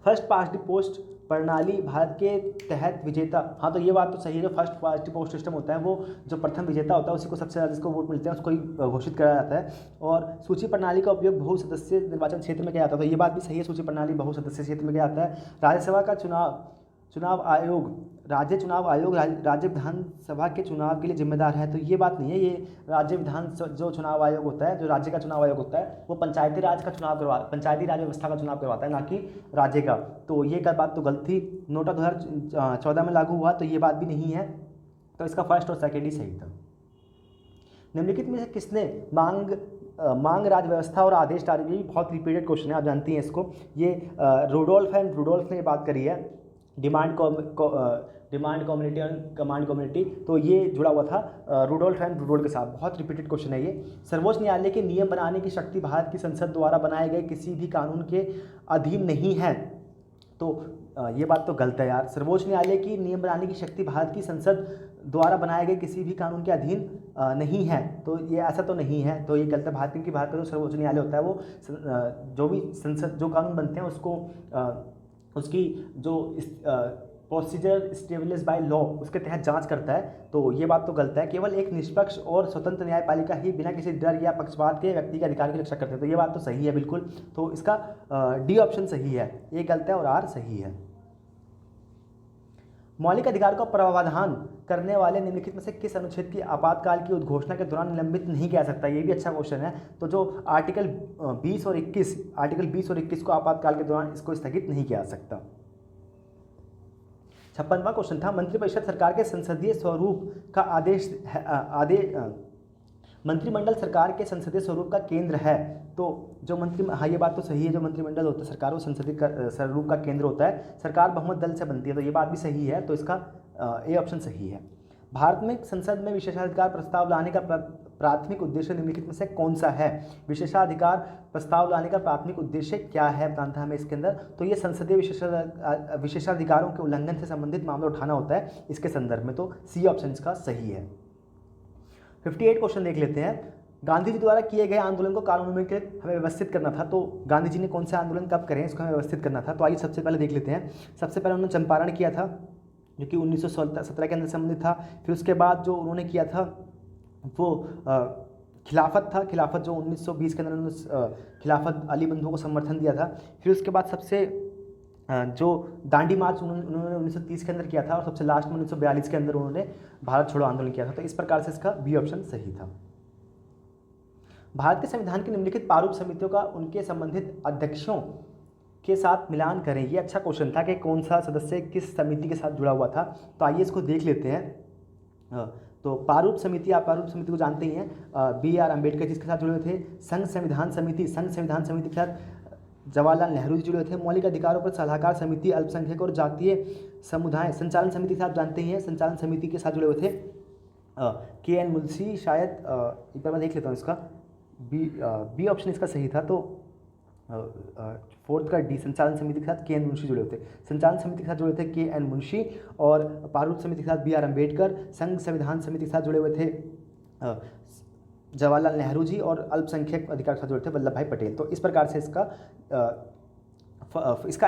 S1: फर्स्ट पास्ट द पोस्ट प्रणाली भारत के तहत विजेता, हाँ तो ये बात तो सही है। जो first past the post system होता है वो जो प्रथम विजेता होता है उसी को सबसे ज़्यादा जिसको वोट मिलते हैं उसको ही घोषित कराया जाता है। और सूची प्रणाली का उपयोग बहुसदस्यीय निर्वाचन क्षेत्र में किया जाता है। तो ये बात भी सही है, सूची प्रणाली बहुसदस्यीय क्षेत्र में किया जाता है। राज्यसभा का चुनाव आयोग राज्य विधानसभा के चुनाव के लिए जिम्मेदार है। तो ये बात नहीं है। ये जो चुनाव आयोग होता है, जो राज्य का चुनाव आयोग होता है वो पंचायती राज व्यवस्था का चुनाव करवाता है, ना कि राज्य का। तो ये बात तो गलत थी। नोटा 2014 में लागू हुआ, तो ये बात भी नहीं है। तो इसका फर्स्ट और सेकेंड ही सही था। निम्नलिखित में से किसने मांग राज व्यवस्था और आदेश राज, ये भी बहुत रिपीटेड क्वेश्चन है, आप जानती हैं इसको। ये रूडोल्फ ने बात करी है। डिमांड डिमांड कम्युनिटी और कमांड कम्युनिटी, तो ये जुड़ा हुआ था रुडोल्फ एंड रुडोल्फ के साथ। बहुत रिपीटेड क्वेश्चन है ये। सर्वोच्च न्यायालय के नियम बनाने की शक्ति भारत की संसद द्वारा बनाए गए किसी भी कानून के अधीन नहीं है। तो ये बात तो गलत है यार। सर्वोच्च न्यायालय की नियम बनाने की शक्ति भारत की संसद द्वारा बनाए गए किसी भी कानून के अधीन नहीं है, तो ये ऐसा तो नहीं है, तो ये गलत है। भारत की भारत का जो सर्वोच्च न्यायालय होता है वो जो भी संसद जो कानून बनते हैं उसको उसकी जो प्रोसीजर स्टेब्लिश बाय लॉ उसके तहत जांच करता है, तो ये बात तो गलत है। केवल एक निष्पक्ष और स्वतंत्र न्यायपालिका ही बिना किसी डर या पक्षपात के व्यक्ति के अधिकार की रक्षा करते हैं, तो ये बात तो सही है बिल्कुल। तो इसका डी ऑप्शन सही है, ये गलत है और आर सही है। मौलिक अधिकार का प्रावधान करने वाले निम्नलिखित में से किस अनुच्छेद की आपातकाल की उद्घोषणा के दौरान निलंबित नहीं किया जा सकता, ये भी अच्छा क्वेश्चन है। तो जो आर्टिकल 20 और 21 को आपातकाल के दौरान इसको स्थगित नहीं किया जा सकता। 56वां क्वेश्चन था, मंत्रिपरिषद सरकार के संसदीय स्वरूप का मंत्रिमंडल सरकार के संसदीय स्वरूप का केंद्र है। तो जो हाँ ये बात तो सही है, जो मंत्रिमंडल होता है सरकार वो संसदीय स्वरूप का केंद्र होता है। सरकार बहुमत दल से बनती है, तो ये बात भी सही है, तो इसका ए ऑप्शन सही है। भारत में संसद में विशेषाधिकार प्रस्ताव लाने का प्राथमिक उद्देश्य निम्नलिखित में से कौन सा है? विशेषाधिकार प्रस्ताव लाने का प्राथमिक उद्देश्य क्या है बताना था हमें इसके अंदर। तो ये संसदीय विशेषाधिकारों के उल्लंघन से संबंधित मामला उठाना होता है इसके संदर्भ में, तो सी ऑप्शन इसका सही है। 58 क्वेश्चन देख लेते हैं। गांधी जी द्वारा किए गए आंदोलन को कानून में हमें व्यवस्थित करना था, तो गांधी जी ने कौन से आंदोलन कब करें इसको हमें व्यवस्थित करना था। तो आइए सबसे पहले देख लेते हैं। सबसे पहले उन्होंने चंपारण किया था जो कि 1917 के अंदर संबंधित था। फिर उसके बाद जो उन्होंने किया था वो खिलाफत था। खिलाफत जो 1920 के अंदर उन्होंने खिलाफत अली बंधुओं को समर्थन दिया था। फिर उसके बाद सबसे जो दांडी मार्च उन्होंने 1930 के अंदर किया था, और सबसे लास्ट में 1942 के अंदर उन्होंने भारत छोड़ो आंदोलन किया था। तो इस प्रकार से इसका बी ऑप्शन सही था। भारत के संविधान की निम्नलिखित प्रारूप समितियों का उनके संबंधित अध्यक्षों के साथ मिलान करें। ये अच्छा क्वेश्चन था कि कौन सा सदस्य किस समिति के साथ जुड़ा हुआ था, तो आइए इसको देख लेते हैं। तो प्रारूप समिति, आप प्रारूप समिति को जानते ही हैं, BR अम्बेडकर जिसके साथ जुड़े हुए थे। संघ संविधान समिति के साथ जवाहरलाल नेहरू जी जुड़े हुए थे। मौलिक अधिकारों पर सलाहकार समिति, अल्पसंख्यक और जातीय समुदाय संचालन समिति के साथ जानते ही हैं, संचालन समिति के साथ जुड़े हुए थे KN मुंशी। शायद एक बार मैं देख लेता हूँ इसका, बी ऑप्शन इसका सही था। तो फोर्थ का डी, संचालन समिति के साथ KN मुंशी जुड़े होते। संचालन समिति के साथ जुड़े थे KN मुंशी, और प्रारूप समिति के साथ BR अम्बेडकर। संघ संविधान समिति के साथ जुड़े हुए थे जवाहरलाल नेहरू जी, और अल्पसंख्यक अधिकार के साथ जुड़े थे वल्लभ भाई पटेल। तो इस प्रकार से इसका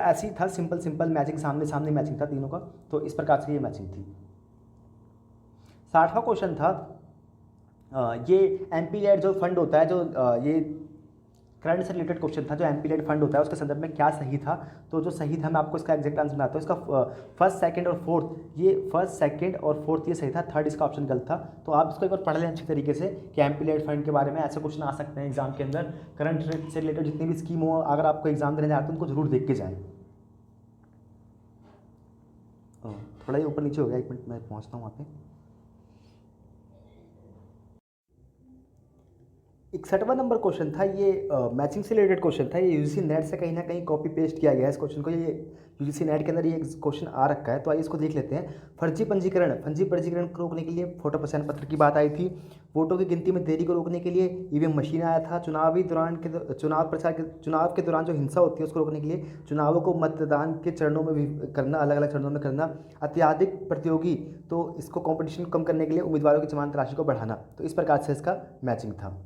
S1: ऐसे ही था, सिंपल मैचिंग, सामने सामने मैचिंग था तीनों का, तो इस प्रकार से ये मैचिंग थी। 60वां क्वेश्चन था, ये MP लेड जो फंड होता है, जो ये करंट से रिलेटेड क्वेश्चन था, जो MP लेड फंड होता है उसके संदर्भ में क्या सही था। तो जो सही था मैं आपको इसका एग्जैक्ट आंसर बताता हूँ। इसका फर्स्ट सेकंड और फोर्थ ये सही था, थर्ड इसका ऑप्शन गलत था। तो आप इसको एक बार पढ़ लें अच्छी तरीके से कि MP लेड फंड के बारे में ऐसे क्वेश्चन आ सकते हैं एग्जाम के अंदर। करंट से रिलेटेड जितनी भी स्कीम हो, अगर आपको एग्जाम देने जाते हैं उनको जरूर देख के जाएँ। थोड़ा ही ऊपर नीचे हो गया, 1 मिनट मैं पहुँचता हूँ वहाँ पे। 61वां नंबर क्वेश्चन था, ये मैचिंग से रिलेटेड क्वेश्चन था। ये UGC नेट से कहीं ना कहीं कॉपी पेस्ट किया गया है इस क्वेश्चन को। ये UGC नेट के अंदर ये क्वेश्चन आ रखा है, तो आइए इसको देख लेते हैं। फर्जी पंजीकरण को रोकने के लिए फोटो पहचान पत्र की बात आई थी। वोटों की गिनती में देरी को रोकने के लिए EVM मशीन आया था। चुनाव के दौरान जो हिंसा होती है उसको रोकने के लिए चुनावों को मतदान के चरणों में भी करना, अलग अलग चरणों में करना। अत्यधिक प्रतियोगी, तो इसको कॉम्पिटिशन कम करने के लिए उम्मीदवारों की जमानत राशि को बढ़ाना। तो इस प्रकार से इसका मैचिंग था।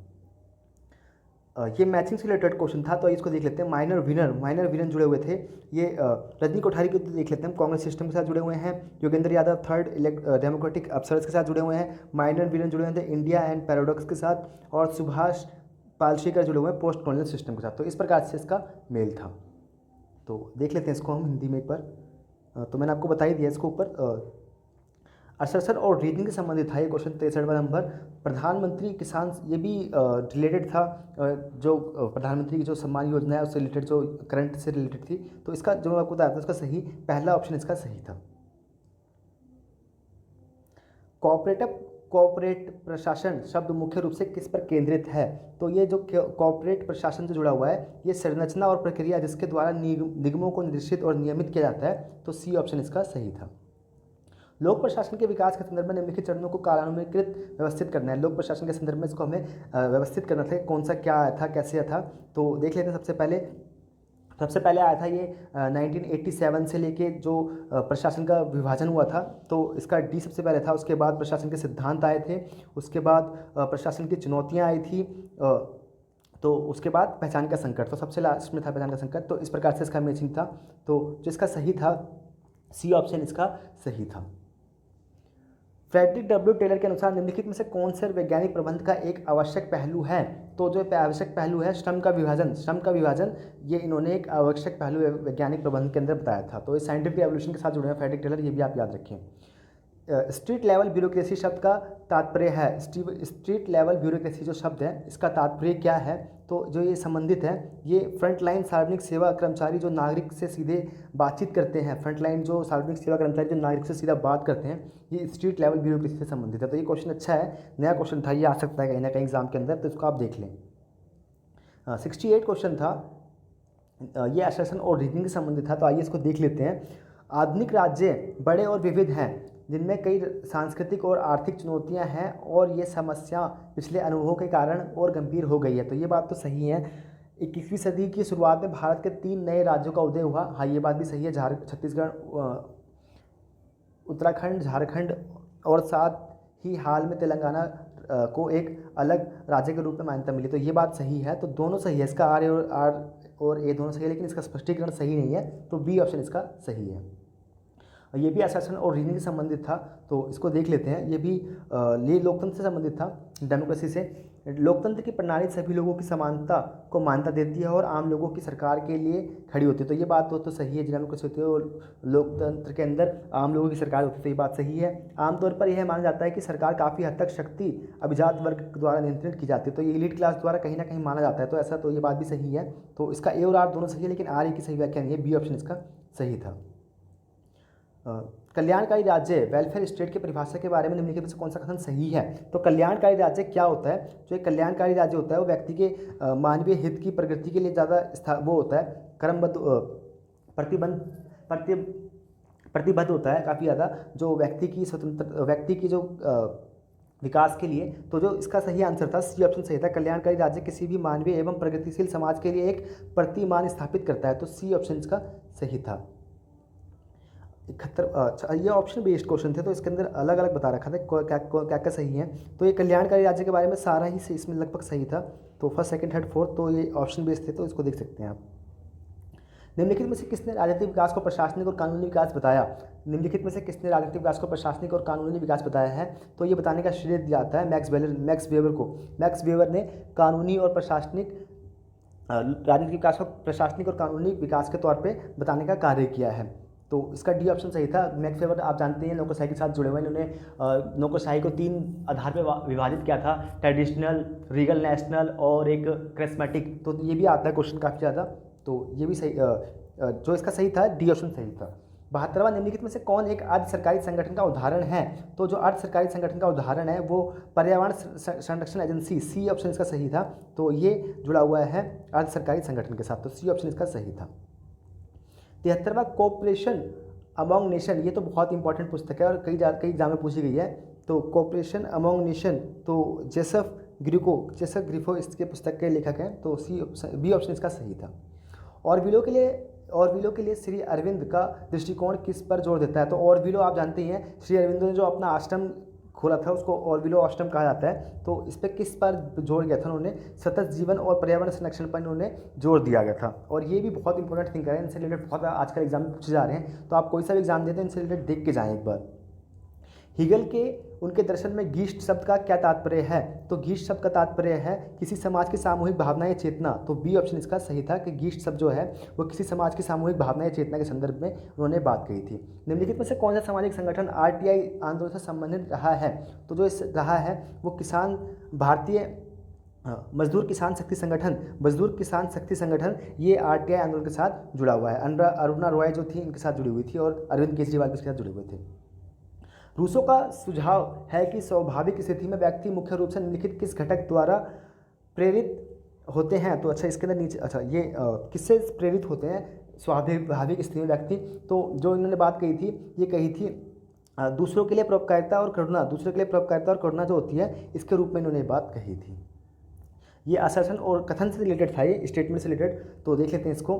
S1: ये मैचिंग से रिलेटेड क्वेश्चन था, तो इसको देख लेते हैं। माइनर विनर जुड़े हुए थे। ये रजनी कोठारी को देख लेते हैं, कांग्रेस सिस्टम के साथ जुड़े हुए हैं। Yogendra Yadav third democratic officers के साथ जुड़े हुए हैं। माइनर विनर जुड़े हुए थे इंडिया एंड पैराडॉक्स के साथ, और सुभाष पालशेकर जुड़े हुए हैं पोस्ट कॉलोनियल सिस्टम के साथ। तो इस प्रकार से इसका मेल था। तो देख लेते हैं इसको हम हिंदी में एक बार। तो मैंने आपको बता ही दिया इसको ऊपर। असर और रीजनिंग से संबंधित था ये क्वेश्चन। 63वां नंबर, प्रधानमंत्री किसान, ये भी रिलेटेड था, जो प्रधानमंत्री की जो सम्मान योजना है उससे रिलेटेड, जो करंट से रिलेटेड थी। तो इसका जो मैं आपको बताया था उसका सही पहला ऑप्शन इसका सही था। कॉर्पोरेट प्रशासन शब्द मुख्य रूप से किस पर केंद्रित है? तो ये जो कॉर्पोरेट प्रशासन से जुड़ा हुआ है, ये संरचना और प्रक्रिया जिसके द्वारा निगमों को निर्देशित और नियमित किया जाता है। तो सी ऑप्शन इसका सही था। लोक प्रशासन के विकास के संदर्भ में निम्नलिखित चरणों को कालानुक्रमित व्यवस्थित करना है। लोक प्रशासन के संदर्भ में इसको हमें व्यवस्थित करना था, कौन सा क्या आया था, कैसे आया था। तो देख लेते हैं। सबसे पहले आया था ये 1987 से लेके जो प्रशासन का विभाजन हुआ था, तो इसका डी सबसे पहले था। उसके बाद प्रशासन के सिद्धांत आए थे, उसके बाद प्रशासन की चुनौतियाँ आई थी, तो उसके बाद पहचान का संकट, तो सबसे लास्ट में था पहचान का संकट। तो इस प्रकार से इसका मैचिंग था। तो जो इसका सही था, सी ऑप्शन इसका सही था। फ्रेडरिक डब्ल्यू टेलर के अनुसार निम्नलिखित में से कौन से वैज्ञानिक प्रबंध का एक आवश्यक पहलू है। तो जो आवश्यक पहलू है श्रम का विभाजन ये इन्होंने एक आवश्यक पहलू वैज्ञानिक प्रबंध के अंदर बताया था। तो ये साइंटिफिक एवोल्यूशन के साथ जुड़े हैं फ्रेडरिक टेलर, ये भी आप याद रखें। स्ट्रीट लेवल ब्यूरोक्रेसी शब्द का तात्पर्य है, स्ट्रीट लेवल ब्यूरोक्रेसी जो शब्द है इसका तात्पर्य क्या है। तो जो ये संबंधित है, ये फ्रंटलाइन सार्वजनिक सेवा कर्मचारी जो नागरिक से सीधे बातचीत करते हैं, फ्रंटलाइन जो सार्वजनिक सेवा कर्मचारी जो नागरिक से सीधा बात करते हैं, ये स्ट्रीट लेवल ब्यूरोक्रेसी से संबंधित है। तो ये क्वेश्चन अच्छा है, नया क्वेश्चन था, ये आ सकता है कहीं ना कहीं एग्जाम के अंदर, तो इसको आप देख लें। 68 क्वेश्चन था, ये आश्वासन और रीजनिंग से संबंधित था। तो आइए इसको देख लेते हैं। आधुनिक राज्य बड़े और विविध हैं, जिनमें कई सांस्कृतिक और आर्थिक चुनौतियां हैं, और ये समस्या पिछले अनुभवों के कारण और गंभीर हो गई है। तो ये बात तो सही है। 21वीं सदी की शुरुआत में भारत के 3 नए राज्यों का उदय हुआ। हाँ, ये बात भी सही है। छत्तीसगढ़, उत्तराखंड, झारखंड, और साथ ही हाल में तेलंगाना को एक अलग राज्य के रूप में मान्यता मिली। तो ये बात सही है। तो दोनों सही है, इसका आर और ए दोनों सही है, लेकिन इसका स्पष्टीकरण सही नहीं है। तो बी ऑप्शन इसका सही है। ये भी आश्वासन और रीजनिंग से संबंधित था, तो इसको देख लेते हैं। ये भी लोकतंत्र से संबंधित था, डेमोक्रेसी से। लोकतंत्र की प्रणाली सभी लोगों की समानता को मान्यता देती है और आम लोगों की सरकार के लिए खड़ी होती है। तो ये बात तो सही है। डेमोक्रेसी होती है और लोकतंत्र के अंदर आम लोगों की सरकार होती है, तो ये बात सही है। आमतौर पर यह माना जाता है कि सरकार काफ़ी हद तक शक्ति अभिजात वर्ग द्वारा नियंत्रित की जाती है, तो ये एलीट क्लास द्वारा कहीं ना कहीं माना जाता है। तो ऐसा, तो ये बात भी सही है। तो इसका ए और आर दोनों सही है, लेकिन आर की सही व्याख्या नहीं है। बी ऑप्शन इसका सही था। कल्याणकारी राज्य, वेलफेयर स्टेट की परिभाषा के बारे में निम्नलिखित में से कौन सा कथन सही है। तो कल्याणकारी राज्य क्या होता है। जो एक कल्याणकारी राज्य होता है वो व्यक्ति के मानवीय हित की प्रगति के लिए ज़्यादा वो होता है, क्रमबद्ध प्रतिबद्ध होता है काफ़ी ज़्यादा, जो व्यक्ति की स्वतंत्र, व्यक्ति की जो विकास के लिए। तो जो इसका सही आंसर था, सी ऑप्शन सही था। कल्याणकारी राज्य किसी भी मानवीय एवं प्रगतिशील समाज के लिए एक प्रतिमान स्थापित करता है। तो सी ऑप्शन इसका सही था। 71, अच्छा, ये ऑप्शन बेस्ड क्वेश्चन थे, तो इसके अंदर अलग अलग बता रखा था क्या क्या सही है। तो ये कल्याणकारी राज्य के बारे में सारा ही इसमें लगभग सही था। तो फर्स्ट, सेकंड, थर्ड, फोर्थ, तो ये ऑप्शन बेस्ड थे, तो इसको देख सकते हैं आप। निम्नलिखित में से किसने राजनीतिक विकास को प्रशासनिक और कानूनी विकास बताया। निम्नलिखित में से किसने राजनीतिक विकास को प्रशासनिक और कानूनी विकास बताया है। तो ये बताने का श्रेय दिया जाता है मैक्स वेबर को। मैक्स वेबर ने कानूनी और प्रशासनिक राजनीतिक विकास को प्रशासनिक और कानूनी विकास के तौर पर बताने का कार्य किया है। तो इसका डी ऑप्शन सही था। मैक्स वेबर आप जानते हैं नौकरशाही के साथ जुड़े हुए हैं। इन्होंने नौकरशाही को 3 आधार पर विभाजित किया था, ट्रेडिशनल, रीगल, नेशनल और एक क्रिस्मेटिक। तो ये भी आता है क्वेश्चन काफ़ी ज़्यादा। तो ये भी सही, जो इसका सही था, डी ऑप्शन सही था। 72वां, निम्नलिखित में से कौन एक अर्ध सरकारी संगठन का उदाहरण है। तो जो अर्ध सरकारी संगठन का उदाहरण है वो पर्यावरण संरक्षण एजेंसी, सी ऑप्शन इसका सही था। तो ये जुड़ा हुआ है अर्ध सरकारी संगठन के साथ, तो सी ऑप्शन इसका सही था। 73वां, कोऑपरेशन अमोंग नेशन, ये तो बहुत इंपॉर्टेंट पुस्तक है और कई एग्जाम में पूछी गई है। तो कोऑपरेशन अमोंग नेशन, तो जोसेफ ग्रिफो इसके पुस्तक के लेखक हैं। तो बी ऑप्शन इसका सही था। ऑरविलो के लिए श्री अरविंद का दृष्टिकोण किस पर जोर देता है। तो ऑरविलो आप जानते ही हैं, श्री अरविंद ने जो अपना आश्रम खोला था उसको ऑरविलो आश्रम कहा जाता है। तो इस पर किस पर जोर दिया था उन्होंने, सतत जीवन और पर्यावरण संरक्षण पर उन्होंने जोर दिया गया था। और ये भी बहुत इंपॉर्टेंट थिंकर है, इनसे रिलेटेड बहुत आजकल एग्जाम में पूछे जा रहे हैं। तो आप कोई सा भी एग्जाम देते हैं इनसे रिलेटेड देख के जाएँ एक बार। हीगल के उनके दर्शन में गीस्ट शब्द का क्या तात्पर्य है। तो गीस्ट शब्द का तात्पर्य है किसी समाज की सामूहिक भावना या चेतना। तो बी ऑप्शन इसका सही था कि गीस्ट शब्द जो है वो किसी समाज की सामूहिक भावना या चेतना के संदर्भ में उन्होंने बात कही थी। निम्नलिखित में से कौन सा सामाजिक संगठन आरटीआई आंदोलन से संबंधित रहा है। तो जो इस रहा है वो भारतीय मजदूर किसान शक्ति संगठन, ये आरटीआई आंदोलन के साथ जुड़ा हुआ है। अरुणा रॉय जो थी इनके साथ जुड़ी हुई थी और अरविंद केजरीवाल भी इसके साथ जुड़े हुए थे। रूसो का सुझाव है कि स्वाभाविक स्थिति में व्यक्ति मुख्य रूप से निम्नलिखित किस घटक द्वारा प्रेरित होते हैं। तो अच्छा, इसके अंदर नीचे, अच्छा, ये किससे प्रेरित होते हैं स्वाभाविक स्थिति में व्यक्ति। तो जो इन्होंने बात कही थी, ये कही थी दूसरों के लिए परोपकारिता और करुणा, दूसरों के लिए परोपकारिता और करुणा जो होती है, इसके रूप में इन्होंने ये बात कही थी। ये असर्शन और कथन से रिलेटेड था, ये स्टेटमेंट से रिलेटेड। तो देख लेते हैं इसको।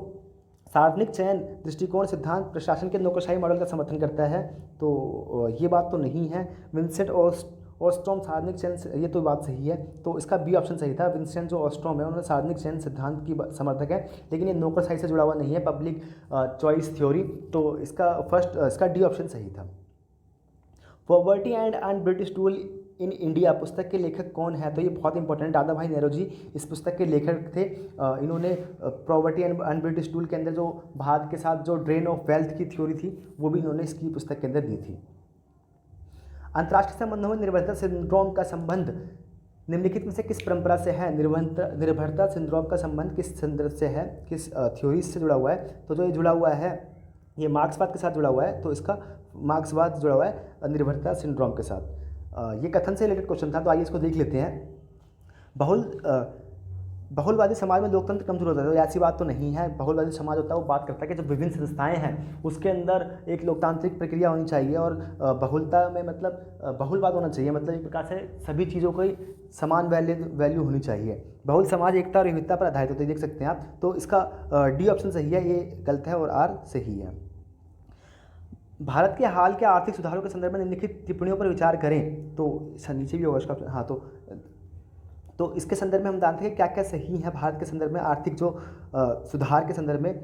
S1: सार्वजनिक चयन दृष्टिकोण सिद्धांत प्रशासन के नौकरशाही मॉडल का समर्थन करता है, तो ये बात तो नहीं है। विंसेंट ऑस्ट्रोम सार्वजनिक चयन, ये तो बात सही है, तो इसका बी ऑप्शन सही था। विंसेंट जो ऑस्ट्रोम है उन्होंने सार्वजनिक चयन सिद्धांत की समर्थक है, लेकिन ये नौकरशाही से जुड़ा हुआ नहीं है, पब्लिक चॉइस थ्योरी, तो इसका डी ऑप्शन सही था। Poverty and un British tool in India पुस्तक के लेखक कौन है? तो ये बहुत इंपॉर्टेंट, दादा भाई नेहरू जी इस पुस्तक के लेखक थे। इन्होंने poverty and un British tool के अंदर जो भारत के साथ जो ड्रेन ऑफ वेल्थ की थ्योरी थी, वो भी इन्होंने इसकी पुस्तक के अंदर दी थी। अंतर्राष्ट्रीय संबंधों में निर्भरता सिंड्रोम का संबंध निम्नलिखित में से किस परंपरा से है? निर्भरता सिंड्रोम का संबंध किस संदर्भ से है, किस थ्योरी से जुड़ा हुआ है? तो जो ये जुड़ा हुआ है, ये मार्क्सवाद के साथ जुड़ा हुआ है, तो इसका मार्क्सवाद जुड़ा हुआ है निर्भरता सिंड्रोम के साथ। ये कथन से रिलेटेड क्वेश्चन था, तो आइए इसको देख लेते हैं। बहुलवादी समाज में लोकतंत्र कमजोर होता है, तो ऐसी बात तो नहीं है। बहुलवादी समाज होता है वो बात करता है कि जो विभिन्न संस्थाएं हैं उसके अंदर एक लोकतांत्रिक प्रक्रिया होनी चाहिए, और बहुलता में मतलब बहुलवाद होना चाहिए, मतलब एक प्रकार से सभी चीज़ों को समान वैल्यू होनी चाहिए। बहुल समाज एकता और विविधता पर आधारित होता है, देख सकते हैं आप। तो इसका डी ऑप्शन सही है, ये गलत है, और आर सही है। भारत के हाल के आर्थिक सुधारों के संदर्भ में निम्नलिखित टिप्पणियों पर विचार करें, तो नीचे भी होगा इसका। हाँ, तो इसके संदर्भ में हम जानते हैं कि क्या क्या सही है भारत के संदर्भ में आर्थिक जो सुधार के संदर्भ में।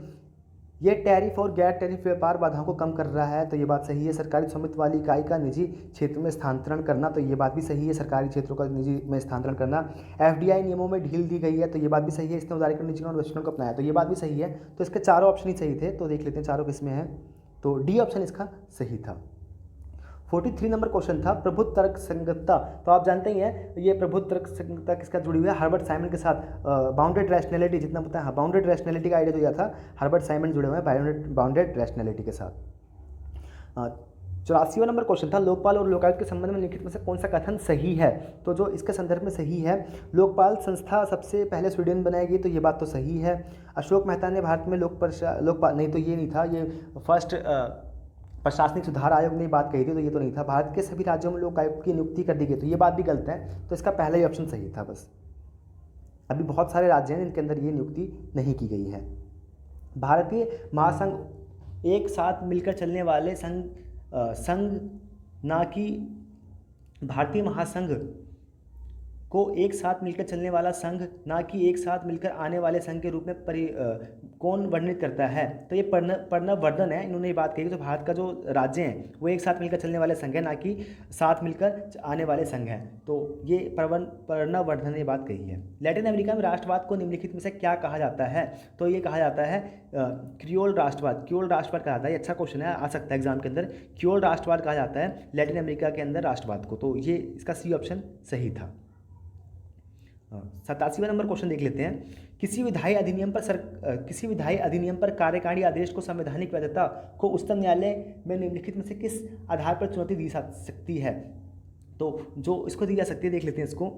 S1: ये टैरिफ और गैर टैरिफ व्यापार बाधाओं को कम कर रहा है, तो ये बात सही है। सरकारी स्वामित्व वाली इकाई का निजी क्षेत्र में स्थानांतरण करना, तो ये बात भी सही है, सरकारी क्षेत्रों का निजी में स्थानांतरण करना। एफडीआई नियमों में ढील दी गई है, तो ये बात भी सही है। इसने उदारीकरण निजीकरण और वैश्वीकरण को अपनाया, तो ये बात भी सही है। तो इसके चारों ऑप्शन ही सही थे, तो देख लेते हैं चारों किस में है। तो डी ऑप्शन इसका सही था। 43 नंबर क्वेश्चन था प्रबुद्ध तर्क संगतता। तो आप जानते ही हैं ये प्रबुद्ध तर्क संगतता किसका जुड़ी हुई है? हर्बर्ट साइमन के साथ। बाउंडेड रैशनैलिटी, जितना पता है, बाउंडेड रैशनैलिटी का आइडिया दिया था, हर्बर्ट साइमन जुड़े हुए हैं बाउंडेड रैशनैलिटी के साथ। 84वां नंबर क्वेश्चन था लोकपाल और लोकायुक्त के संबंध में निम्नलिखित में से कौन सा कथन सही है? तो जो इसके संदर्भ में सही है, लोकपाल संस्था सबसे पहले स्वीडन बनाई गई, तो ये बात तो सही है। अशोक मेहता ने भारत में लोकपाल, नहीं, तो ये नहीं था, ये फर्स्ट प्रशासनिक सुधार आयोग ने बात कही थी, तो ये तो नहीं था। भारत के सभी राज्यों में लोकायुक्त की नियुक्ति कर दी गई, तो ये बात भी गलत है, तो इसका पहला ही ऑप्शन सही था। बस अभी बहुत सारे राज्य हैं जिनके अंदर ये नियुक्ति नहीं की गई है। भारतीय महासंघ एक साथ मिलकर चलने वाले संघ ना कि भारतीय महासंघ को एक साथ मिलकर चलने वाला संघ ना कि एक साथ मिलकर आने वाले संघ के रूप में कौन वर्णित करता है? तो ये प्रणव वर्धन है, इन्होंने ये बात कही कि जो भारत का जो राज्य हैं वो एक साथ मिलकर चलने वाले संघ है, ना कि साथ मिलकर आने वाले संघ हैं। तो ये प्रणव वर्धन ने ये बात कही है। लैटिन अमेरिका में राष्ट्रवाद को निम्नलिखित में से क्या कहा जाता है? तो ये कहा जाता है क्रियोल राष्ट्रवाद। क्रियोल राष्ट्रवाद कहा जाता है, ये अच्छा क्वेश्चन है, आ सकता है एग्जाम के अंदर। क्रियोल राष्ट्रवाद कहा जाता है लैटिन अमेरिका के अंदर राष्ट्रवाद को, तो ये इसका सी ऑप्शन सही था। 87वां नंबर क्वेश्चन देख लेते हैं। किसी विधायी अधिनियम पर कार्यकारी आदेश को संवैधानिक वैधता को उच्चतम न्यायालय में निम्नलिखित में से किस आधार पर चुनौती दी जा सकती है? तो जो इसको दी जा सकती है, देख लेते हैं इसको।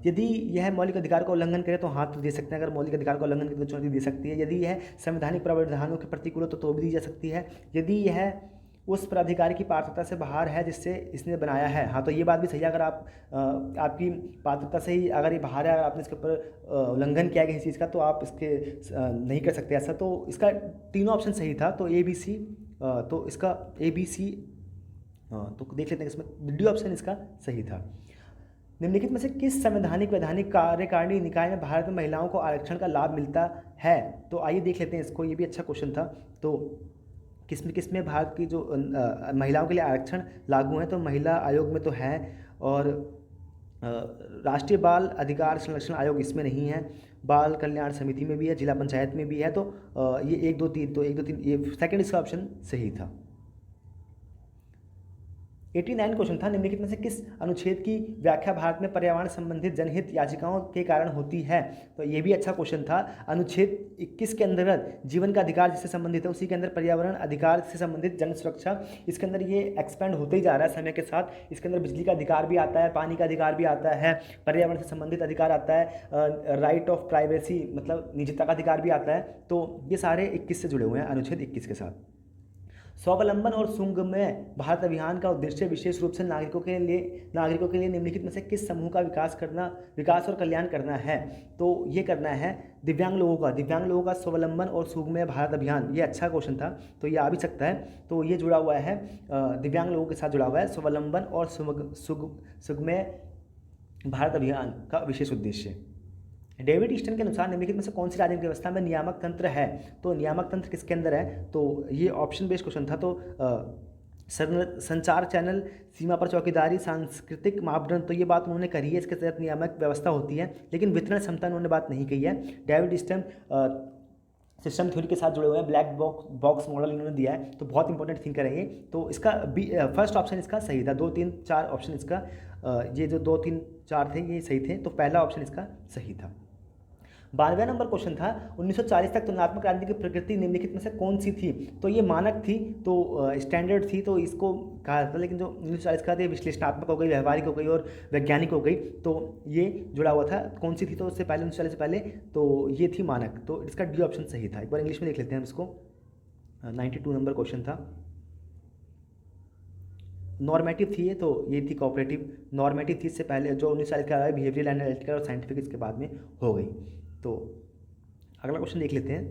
S1: यदि यह मौलिक अधिकार का उल्लंघन करे तो हाँ तो दे सकते हैं, अगर मौलिक अधिकार का उल्लंघन करे तो चुनौती दे सकती है। यदि यह संवैधानिक प्रावधानों के प्रतिकूल हो तो भी दी जा सकती है। यदि यह उस प्राधिकारी की पात्रता से बाहर है जिससे इसने बनाया है, हाँ तो ये बात भी सही है। अगर आप आपकी पात्रता से ही अगर ये बाहर है, अगर आपने इसके ऊपर उल्लंघन किया किसी चीज़ का, तो आप इसके नहीं कर सकते ऐसा। तो इसका तीनों ऑप्शन सही था, तो ए बी सी, तो इसका ए बी सी, तो देख लेते हैं इसमें डी ऑप्शन इसका सही था। निम्नलिखित में से किस संवैधानिक वैधानिक कार्यकारिणी निकाय में भारत में महिलाओं को आरक्षण का लाभ मिलता है? तो आइए देख लेते हैं इसको, ये भी अच्छा क्वेश्चन था। तो किसमें भारत की जो महिलाओं के लिए आरक्षण लागू है? तो महिला आयोग में तो है, और राष्ट्रीय बाल अधिकार संरक्षण आयोग इसमें नहीं है, बाल कल्याण समिति में भी है, जिला पंचायत में भी है। तो ये 1 2 3, तो 1 2 3 ये सेकंड इसका ऑप्शन सही था। 89 क्वेश्चन था निम्नलिखित में से किस अनुच्छेद की व्याख्या भारत में पर्यावरण संबंधित जनहित याचिकाओं के कारण होती है? तो ये भी अच्छा क्वेश्चन था। अनुच्छेद 21 के अंतर्गत जीवन का अधिकार जिससे संबंधित है, उसी के अंदर पर्यावरण अधिकार से संबंधित जन सुरक्षा, इसके अंदर ये एक्सपेंड होते ही जा रहा है समय के साथ। इसके अंदर बिजली का अधिकार भी आता है, पानी का अधिकार भी आता है, पर्यावरण से संबंधित अधिकार आता है, राइट ऑफ प्राइवेसी मतलब निजता का अधिकार भी आता है। तो ये सारे 21 से जुड़े हुए हैं, अनुच्छेद 21 के साथ। स्वावलंबन और सुगम्य भारत अभियान का उद्देश्य विशेष रूप से नागरिकों के लिए निम्नलिखित में से किस समूह का विकास और कल्याण करना है। तो ये करना है दिव्यांग लोगों का स्वावलंबन और सुगम्य भारत अभियान। ये अच्छा क्वेश्चन था, तो ये आ भी सकता है। तो ये जुड़ा हुआ है दिव्यांग लोगों के साथ जुड़ा हुआ है, स्वावलंबन और सुगम्य भारत अभियान का विशेष उद्देश्य। डेविड ईस्टन के अनुसार निम्नलिखित में से कौन सी राजनीतिक व्यवस्था में नियामक तंत्र है। तो नियामक तंत्र किसके अंदर है, तो ये ऑप्शन बेस्ड क्वेश्चन था। तो संचार चैनल, सीमा पर चौकीदारी, सांस्कृतिक मापदंड, तो ये बात उन्होंने करी है, इसके तहत नियामक व्यवस्था होती है। लेकिन वितरण क्षमता उन्होंने बात नहीं कही है। डेविड ईस्टन सिस्टम थ्योरी के साथ जुड़े हुए हैं, ब्लैक बॉक्स मॉडल इन्होंने दिया है, तो बहुत इंपॉर्टेंट थिंकर है ये। तो इसका फर्स्ट ऑप्शन इसका सही था। 2 3 4 ऑप्शन इसका ये जो 2 3 4 थे ये सही थे, तो पहला ऑप्शन इसका सही था। 92वां नंबर क्वेश्चन था 1940 तक तुलनात्मक क्रांति की प्रकृति निम्नलिखित में से कौन सी थी। तो ये मानक थी, तो स्टैंडर्ड थी, तो इसको कहा जाता। लेकिन जो 1940 का थी विश्लेषणात्मक हो गई, व्यवहारिक हो गई और वैज्ञानिक हो गई। तो ये जुड़ा हुआ था कौन सी थी, तो उससे पहले 1940 से पहले तो ये थी मानक। तो इसका डी ऑप्शन सही था। एक बार इंग्लिश में देख लेते हैं इसको। 92 नंबर क्वेश्चन था। नॉर्मेटिव थी ये, तो ये थी कोऑपरेटिव। नॉर्मेटिव थी इससे पहले, जो 1940 का बिहेवियरल एनालिटिकल और साइंटिफिक इसके बाद में हो गई। तो अगला क्वेश्चन देख लेते हैं।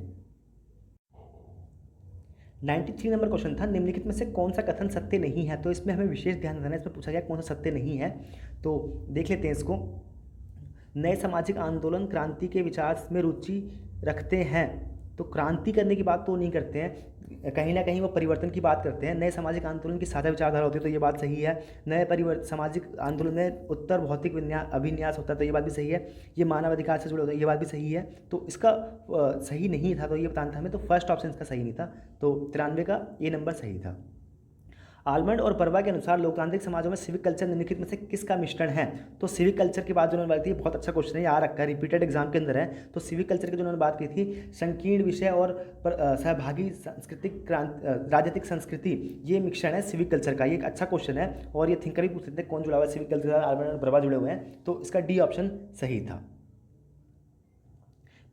S1: 93 नंबर क्वेश्चन था निम्नलिखित में से कौन सा कथन सत्य नहीं है। तो इसमें हमें विशेष ध्यान देना है, इसमें पूछा गया कौन सा सत्य नहीं है। तो देख लेते हैं इसको। नए सामाजिक आंदोलन क्रांति के विचार में रुचि रखते हैं, तो क्रांति करने की बात तो नहीं करते हैं, कहीं ना कहीं वो परिवर्तन की बात करते हैं। नए सामाजिक आंदोलन की साझा विचारधारा होती है, तो ये बात सही है। नए सामाजिक आंदोलन में उत्तर भौतिक अभिन्यास होता है, तो ये बात भी सही है। ये मानव अधिकार से जुड़े होते हैं, ये बात भी सही है। तो इसका सही नहीं था, तो ये बताना था हमें। तो फर्स्ट ऑप्शन इसका सही नहीं था, तो 93 का ए नंबर सही था। आलमंड और परवा के अनुसार लोकतांत्रिक समाजों में सिविक कल्चर निम्नलिखित में से किसका मिश्रण है। तो सिविक कल्चर की बात जो उन्होंने बात की, बहुत अच्छा क्वेश्चन है, आ रखा है, रिपीटेड एग्जाम के अंदर है। तो सिविक कल्चर की जो उन्होंने बात की थी, संकीर्ण विषय और सहभागी सांस्कृतिक राजनीतिक संस्कृति, ये मिश्रण है सिविक कल्चर का। ये एक अच्छा क्वेश्चन है, और ये थिंकर भी पूछ सकते हैं कौन जुड़ा हुआ है सिविक कल्चर, आलमंड और परवा जुड़े हुए हैं। तो इसका डी ऑप्शन सही था।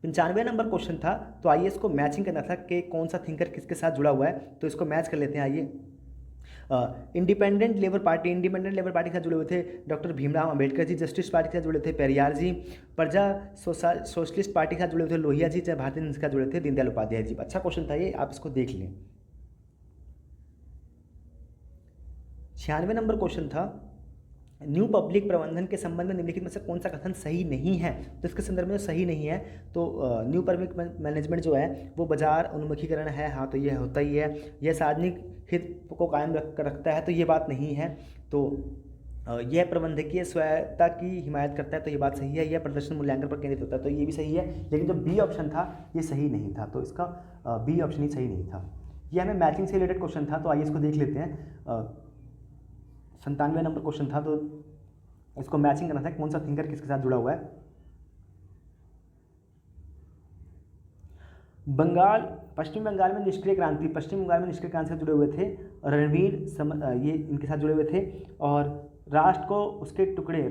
S1: 95 नंबर क्वेश्चन था, तो आइए इसको मैचिंग करना था कि कौन सा थिंकर किसके साथ जुड़ा हुआ है। तो इसको मैच कर लेते हैं। आइए, इंडिपेंडेंट लेबर पार्टी के साथ जुड़े हुए थे doctor Bhimrao Ambedkar ji. Justice party के साथ जुड़े थे पेरियार जी। प्रजा सोशलिस्ट पार्टी के साथ जुड़े हुए थे लोहिया जी। चाहे भारतीय जनता के साथ जुड़े थे दीनदयाल उपाध्याय जी। अच्छा क्वेश्चन था ये, आप इसको देख लें। 96 नंबर क्वेश्चन था न्यू पब्लिक प्रबंधन के संबंध में निम्नलिखित में से कौन सा कथन सही नहीं है। तो इसके संदर्भ में जो सही नहीं है, तो न्यू पब्लिक मैनेजमेंट जो है वो बाजार उन्मुखीकरण है। हाँ, तो ये होता ही है। यह सार्वजनिक हित को कायम रखता है, तो ये बात नहीं है। तो यह प्रबंधकीय स्वायत्तता की हिमायत करता है, तो ये बात सही है। यह प्रदर्शन मूल्यांकन पर केंद्रित होता है, तो ये भी सही है। लेकिन जो बी ऑप्शन था ये सही नहीं था, तो इसका बी ऑप्शन ही सही नहीं था। ये हमें मैचिंग से रिलेटेड क्वेश्चन था, तो आइए इसको देख लेते हैं। 97 नंबर क्वेश्चन था, तो इसको मैचिंग करना था कौन सा थिंकर किसके साथ जुड़ा हुआ है। पश्चिम बंगाल में निष्क्रिय क्रांति से जुड़े हुए थे रणवीर ये इनके साथ जुड़े हुए थे। और राष्ट्र को उसके टुकड़े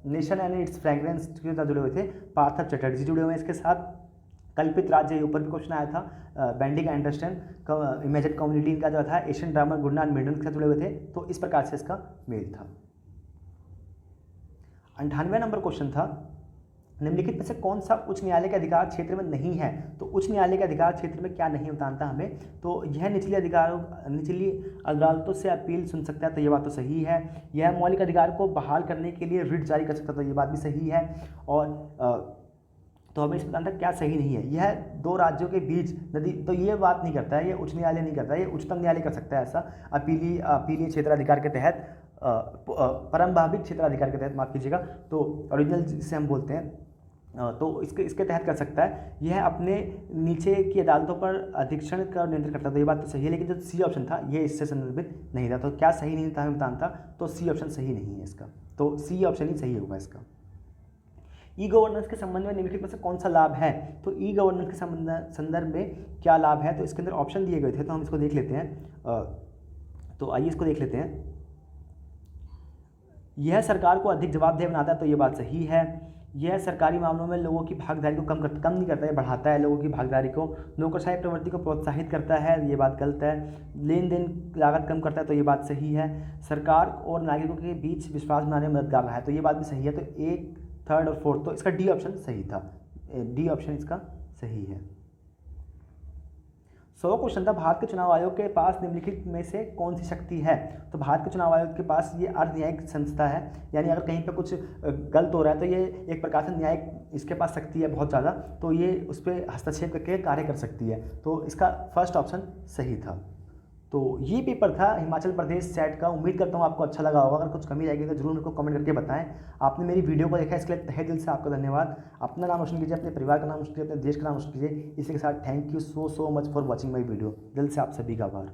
S1: नेशन एंड इट्स फ्रेग्रेंस के साथ जुड़े हुए थे पार्थर चटर्जी जुड़े हुए हैं इसके साथ। कल्पित राज्य, ऊपर भी क्वेश्चन आया था। बेंडिंग एंडरस्टैंड इमेजिन कम्युनिटी इनका जो था। एशियन ड्रामा गुडनाथ मेंडन के साथ जुड़े हुए थे, तो इस प्रकार से इसका मेल था। 98 नंबर क्वेश्चन था निम्नलिखित में से कौन सा उच्च न्यायालय के अधिकार क्षेत्र में नहीं है। तो उच्च न्यायालय के अधिकार क्षेत्र में क्या नहीं बताना था हमें। तो यह निचली अदालतों से अपील सुन सकता है, तो ये बात तो सही है। यह मौलिक अधिकार को बहाल करने के लिए रिट जारी कर सकता है, तो ये बात भी सही है। और तो हमें इस बताना था क्या सही नहीं है। यह 2 राज्यों के बीच नदी, तो ये बात नहीं करता है, ये उच्च न्यायालय नहीं करता है, ये उच्चतम न्यायालय कर सकता है ऐसा अपीलीय क्षेत्राधिकार के तहत, परमभाविक क्षेत्राधिकार के तहत, माफ कीजिएगा, तो ओरिजिनल जिसे हम बोलते हैं, तो इसके तहत कर सकता है। यह अपने नीचे की अदालतों पर अधीक्षण का नियंत्रण करता है, तो ये बात तो सही है। लेकिन जो सी ऑप्शन था ये इससे संदर्भित नहीं था, तो क्या सही नहीं था हमें बताना था। तो सी ऑप्शन सही नहीं है इसका, तो सी ऑप्शन ही सही होगा इसका। ई गवर्नेंस के संबंध में निम्नलिखित में से कौन सा लाभ है। तो ई गवर्नेंस के संदर्भ में क्या लाभ है, तो इसके अंदर ऑप्शन दिए गए थे, तो हम इसको देख लेते हैं। तो आइए इसको देख लेते हैं। यह सरकार को अधिक जवाबदेह बनाता है, तो ये बात सही है। यह सरकारी मामलों में लोगों की भागीदारी को कम नहीं करता है, बढ़ाता है लोगों की भागीदारी को। नौकरशाही प्रवृत्ति को प्रोत्साहित करता है, ये बात गलत है। लेन देन लागत कम करता है, तो ये बात सही है। सरकार और नागरिकों के बीच विश्वास बनाने में मददगार रहा है, तो ये बात भी सही है। तो एक, थर्ड और फोर्थ, तो इसका डी ऑप्शन सही था, डी ऑप्शन इसका सही है। 100 क्वेश्चन था, भारत के चुनाव आयोग के पास निम्नलिखित में से कौन सी शक्ति है? तो भारत के चुनाव आयोग के पास ये अर्ध न्यायिक संस्था है, यानी अगर कहीं पे कुछ गलत हो रहा है तो ये एक प्रकार से न्यायिक, इसके पास शक्ति है बहुत ज़्यादा, तो ये उस पर हस्तक्षेप करके कार्य कर सकती है। तो इसका फर्स्ट ऑप्शन सही था। तो ये पेपर था हिमाचल प्रदेश सेट का। उम्मीद करता हूँ आपको अच्छा लगा होगा। अगर कुछ कमी रहेगी तो जरूर मेरे को कमेंट करके बताएं। आपने मेरी वीडियो को देखा, इसके लिए तहे दिल से आपका धन्यवाद। अपना नाम रोशन कीजिए, अपने परिवार का नाम रोशन कीजिए, अपने देश का नाम रोशन कीजिए। इसी के साथ thank you so much for watching my video. दिल से आप सभी का आभार।